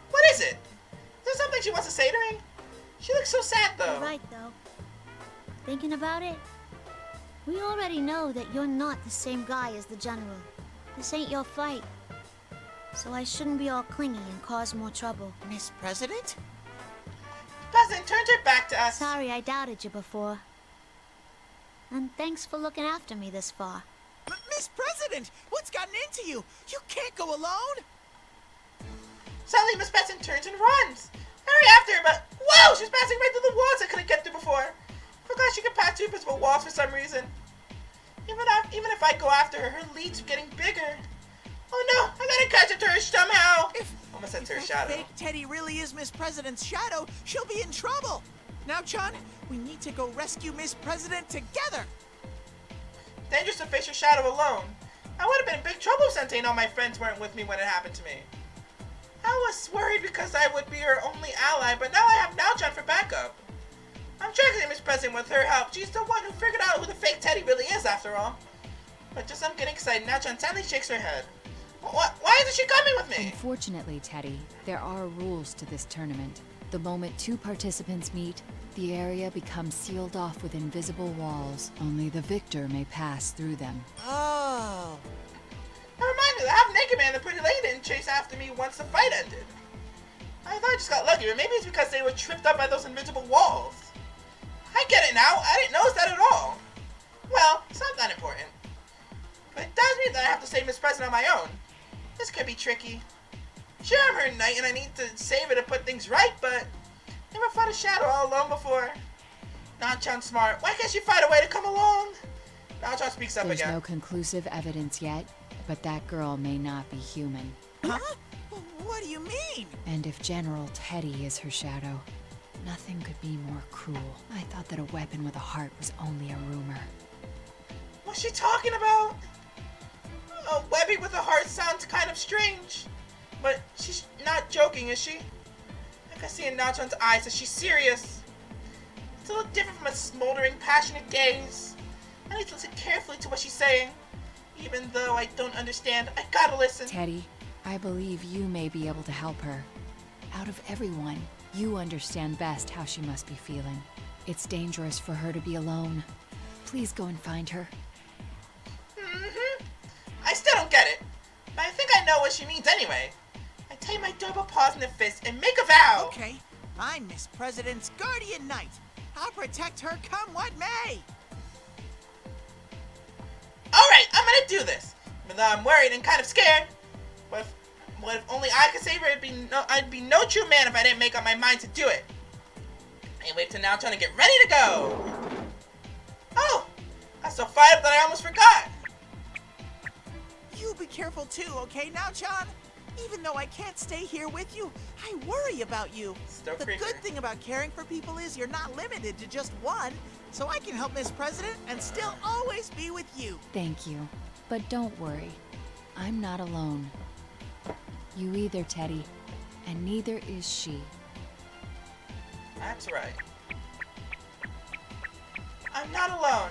What is it? Is there something she wants to say to me? She looks so sad, though. You're right, though. Thinking about it, we already know that you're not the same guy as the General. This ain't your fight. So I shouldn't be all clingy and cause more trouble. Miss President? The President turns her back to us. Sorry I doubted you before. And thanks for looking after me this far. Miss President, what's gotten into you? You can't go alone. Suddenly, Miss President turns and runs. Hurry after her, but whoa, she's passing right through the walls I couldn't get through before. Forgot she could pass through invisible walls for some reason. Even if I go after her, her leads are getting bigger. Oh no, I gotta catch up to her somehow. Almost said to her shadow. Fake Teddie really is Miss President's shadow, she'll be in trouble. Now, Chun, we need to go rescue Miss President together. Dangerous to face your shadow alone. I would have been in big trouble if Sensei and all my friends weren't with me when it happened to me. I was worried because I would be her only ally, but now I have Now-chan for backup. I'm tracking Miss President with her help. She's the one who figured out who the fake Teddie really is, after all. But just I'm getting excited, Now-chan sadly shakes her head. Why isn't she coming with me? Unfortunately, Teddie, there are rules to this tournament. The moment two participants meet, the area becomes sealed off with invisible walls. Only the victor may pass through them. Oh. That reminds me, the half-naked man and the pretty lady didn't chase after me once the fight ended. I thought I just got lucky, but maybe it's because they were tripped up by those invisible walls. I get it now. I didn't notice that at all. Well, it's not that important. But it does mean that I have to save Miss President on my own. This could be tricky. Sure, I'm her knight and I need to save her to put things right, but never fought a shadow all alone before. Now-chan's smart. Why can't she find a way to come along? Now-chan speaks up There's again. no conclusive evidence yet, but that girl may not be human. Huh? What do you mean? And if General Teddie is her shadow, nothing could be more cruel. I thought that a weapon with a heart was only a rumor. What's she talking about? A webbing with a heart sounds kind of strange. But she's not joking, is she? I can see in Now-chan's eyes that she's serious. It's a little different from a smoldering, passionate gaze. I need to listen carefully to what she's saying. Even though I don't understand, I gotta listen. Teddie, I believe you may be able to help her. Out of everyone, you understand best how she must be feeling. It's dangerous for her to be alone. Please go and find her. I still don't get it, but I think I know what she means anyway. I tie my double paws in the fist and make a vow. Okay, I'm Miss President's guardian knight. I'll protect her come what may. Alright, I'm gonna do this. Even though I'm worried and kind of scared. What if only I could save her? I'd be no true man if I didn't make up my mind to do it. Anyway, to now trying to get ready to go. Oh, I'm so fired up that I almost forgot. You be careful too, okay now, John? Even though I can't stay here with you, I worry about you. Still the creepy. good thing about caring for people is you're not limited to just one, so I can help Miss President and still always be with you. Thank you. But don't worry. I'm not alone. You either, Teddie, and neither is she. That's right. I'm not alone.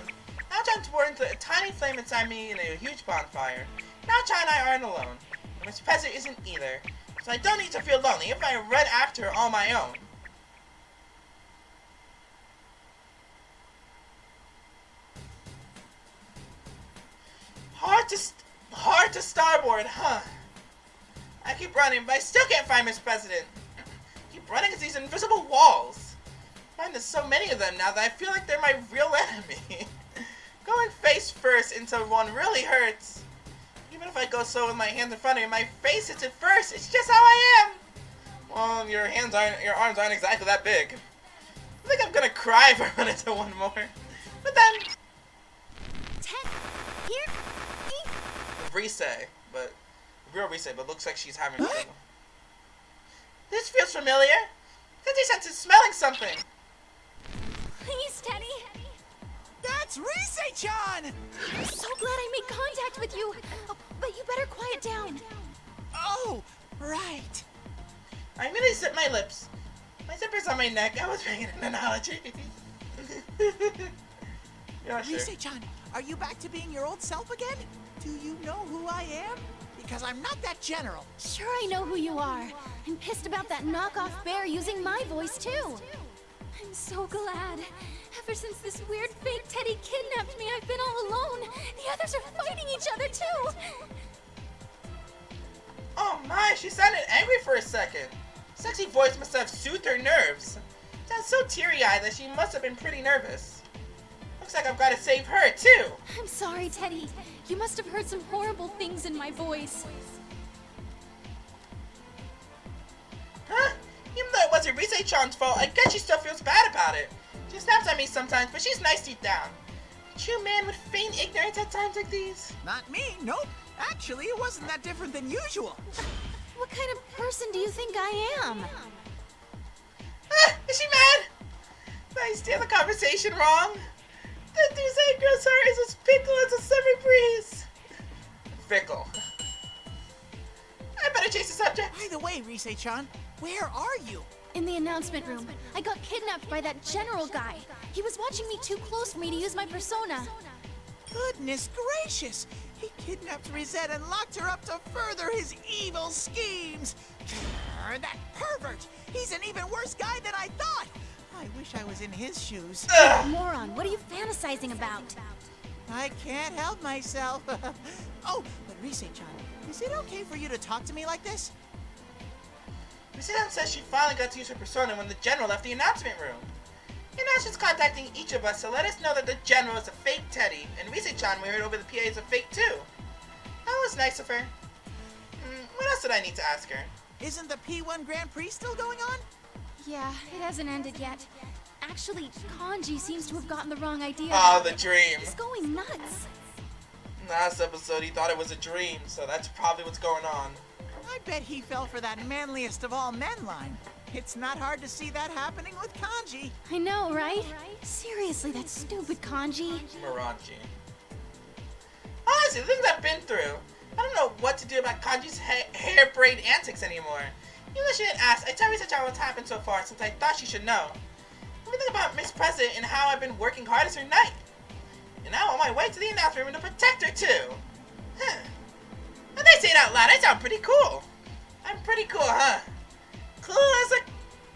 Now John's born into a tiny flame inside me in a huge bonfire. Now John and I aren't alone. And Miss President isn't either. So I don't need to feel lonely if I run after her on my own. Hard to starboard, huh? I keep running, but I still can't find Miss President. I keep running into these invisible walls. I find there's so many of them now that I feel like they're my real enemy. Going face first into one really hurts. Even if I go slow with my hands in front of me, my face hits it first. It's just how I am. Well, your arms aren't exactly that big. I think I'm gonna cry if I run into one more. But then, Here? real Rise, but looks like she's having trouble. This feels familiar. Teddie senses smelling something. Please, Teddie. That's Rise-chan! I'm so glad I made contact with you. Oh, but you better quiet down. Oh, right. I immediately zipped my lips. My zipper's on my neck. I was making an analogy. Yeah, sure. Rise-chan, are you back to being your old self again? Do you know who I am? Because I'm not that general. Sure, I know who you are. I'm pissed about that knockoff bear using my voice, too. I'm so glad. Ever since this weird fake Teddie kidnapped me, I've been all alone. The others are fighting each other, too. Oh my, she sounded angry for a second. Sexy voice must have soothed her nerves. Sounds so teary-eyed that she must have been pretty nervous. Looks like I've got to save her, too. I'm sorry, Teddie. You must have heard some horrible things in my voice. Huh? Even though it wasn't Rise-chan's fault, I guess she still feels bad about it. She snaps at me sometimes, but she's nice deep down. A true man would feign ignorance at times like these. Not me, nope. Actually, it wasn't that different than usual. What kind of person do you think I am? Ah, is she mad? Did I steer the conversation wrong? The Dusei girl's heart is as fickle as a summer breeze. Fickle. I better chase the subject. By the way, Rise-chan, where are you? In the announcement room. I got kidnapped by that general guy. He was watching me too close for me to use my persona. Goodness gracious! He kidnapped Rizette and locked her up to further his evil schemes! That pervert! He's an even worse guy than I thought! I wish I was in his shoes. Moron, what are you fantasizing about? I can't help myself. Oh, but Rise-chan, is it okay for you to talk to me like this? Rise-chan says she finally got to use her persona when the general left the announcement room. And now she's contacting each of us to let us know that the general is a fake Teddie, and Rise-chan we heard over the PA is a fake too. That was nice of her. What else did I need to ask her? Isn't the P-1 Grand Prix still going on? Yeah, it hasn't ended yet. Actually, Kanji seems to have gotten the wrong idea. Oh, the dream. He's going nuts. Last episode, he thought it was a dream, so that's probably what's going on. I bet he fell for that manliest of all men line. It's not hard to see that happening with Kanji. I know, right? Seriously, that stupid Kanji. Miranji. Honestly, the things I've been through, I don't know what to do about Kanji's hair braid antics anymore. Even though she didn't ask, I tell Rise-chan what's happened so far since I thought she should know. Everything about Miss President and how I've been working hard as her knight. And now on my way to the announcement room to protect her too. Huh. When I say it out loud, I sound pretty cool. I'm pretty cool, huh? Cool as a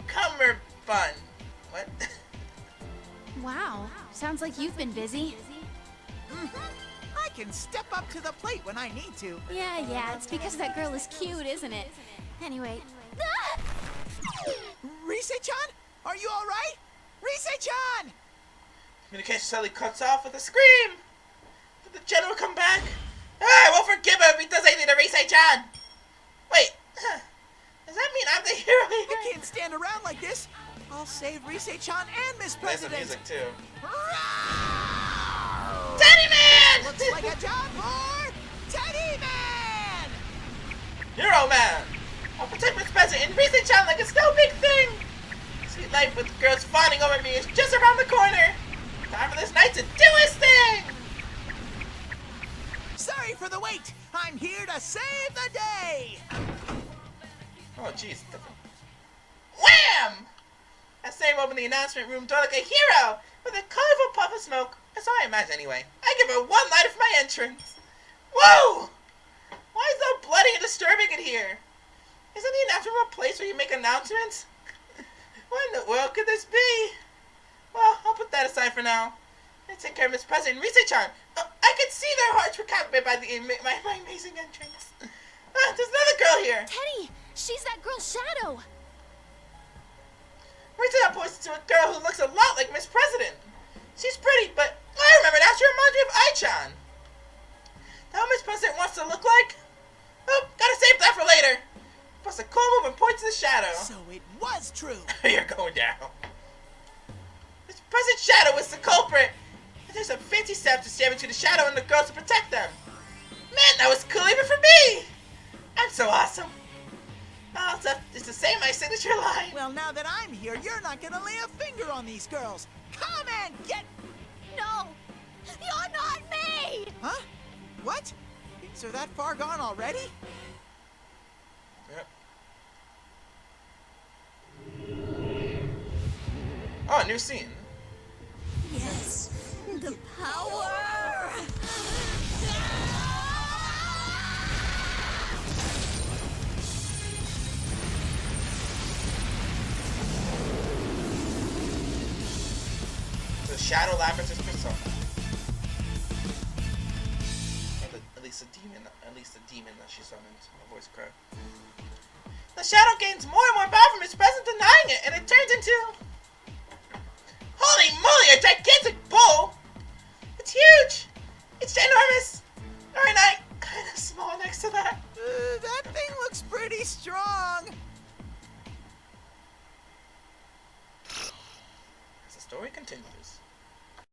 cummerbund. What? Wow, sounds like you've been busy. I can step up to the plate when I need to. Yeah, it's because that girl is cute, isn't it? Anyway. Ah! Rise-chan? Are you alright? Rise-chan! Communication suddenly cuts off with a scream. Did the general come back? I won't forgive him if he does anything to Rise-chan. Wait, does that mean I'm the hero here? I can't stand around like this. I'll save Rise-chan and Miss President. There's some music too. Roar! Teddie Man! Looks like a job for Teddie Man! Hero Man! I'll protect Miss President and Rise-chan like it's no big thing. Sweet life with girls fawning over me is just around the corner. Time for this knight to do his thing! Sorry for the wait. I'm here to save the day. Oh, jeez. Wham! That same opened the announcement room door like a hero with a colorful puff of smoke. That's all I imagine anyway. I give her one light for my entrance. Whoa! Why is it so bloody and disturbing in here? Isn't the announcement room a place where you make announcements? What in the world could this be? Well, I'll put that aside for now. Let's take care of Miss President and Rise-chan. I could see their hearts were captivated by my amazing entrance. There's another girl here. Teddie, she's that girl Shadow. Rise-chan points to a girl who looks a lot like Miss President. She's pretty, but I remember now. She reminds me of Ai-chan. Now Miss President wants to look like? Oh, gotta save that for later. Plus a cool move and points to the Shadow. So it was true. You're going down. Miss President Shadow is the culprit. There's some fancy steps to stab into the Shadow and the girls to protect them. Man, that was cool even for me. I'm so awesome. Oh, it's the same my signature line. Well, now that I'm here, you're not gonna lay a finger on these girls. Come and get... No! You're not me! Huh? What? Things are that far gone already? Yep. Oh, new scene. Yes, the power! The Shadow Labyrinth is persona. At least the demon that she summoned. My voice cracked. The Shadow gains more and more power from its presence, denying it, and it turns into... Holy moly, a gigantic bull! It's huge! It's ginormous! Aren't I kind of small next to that? That thing looks pretty strong. As the story continues.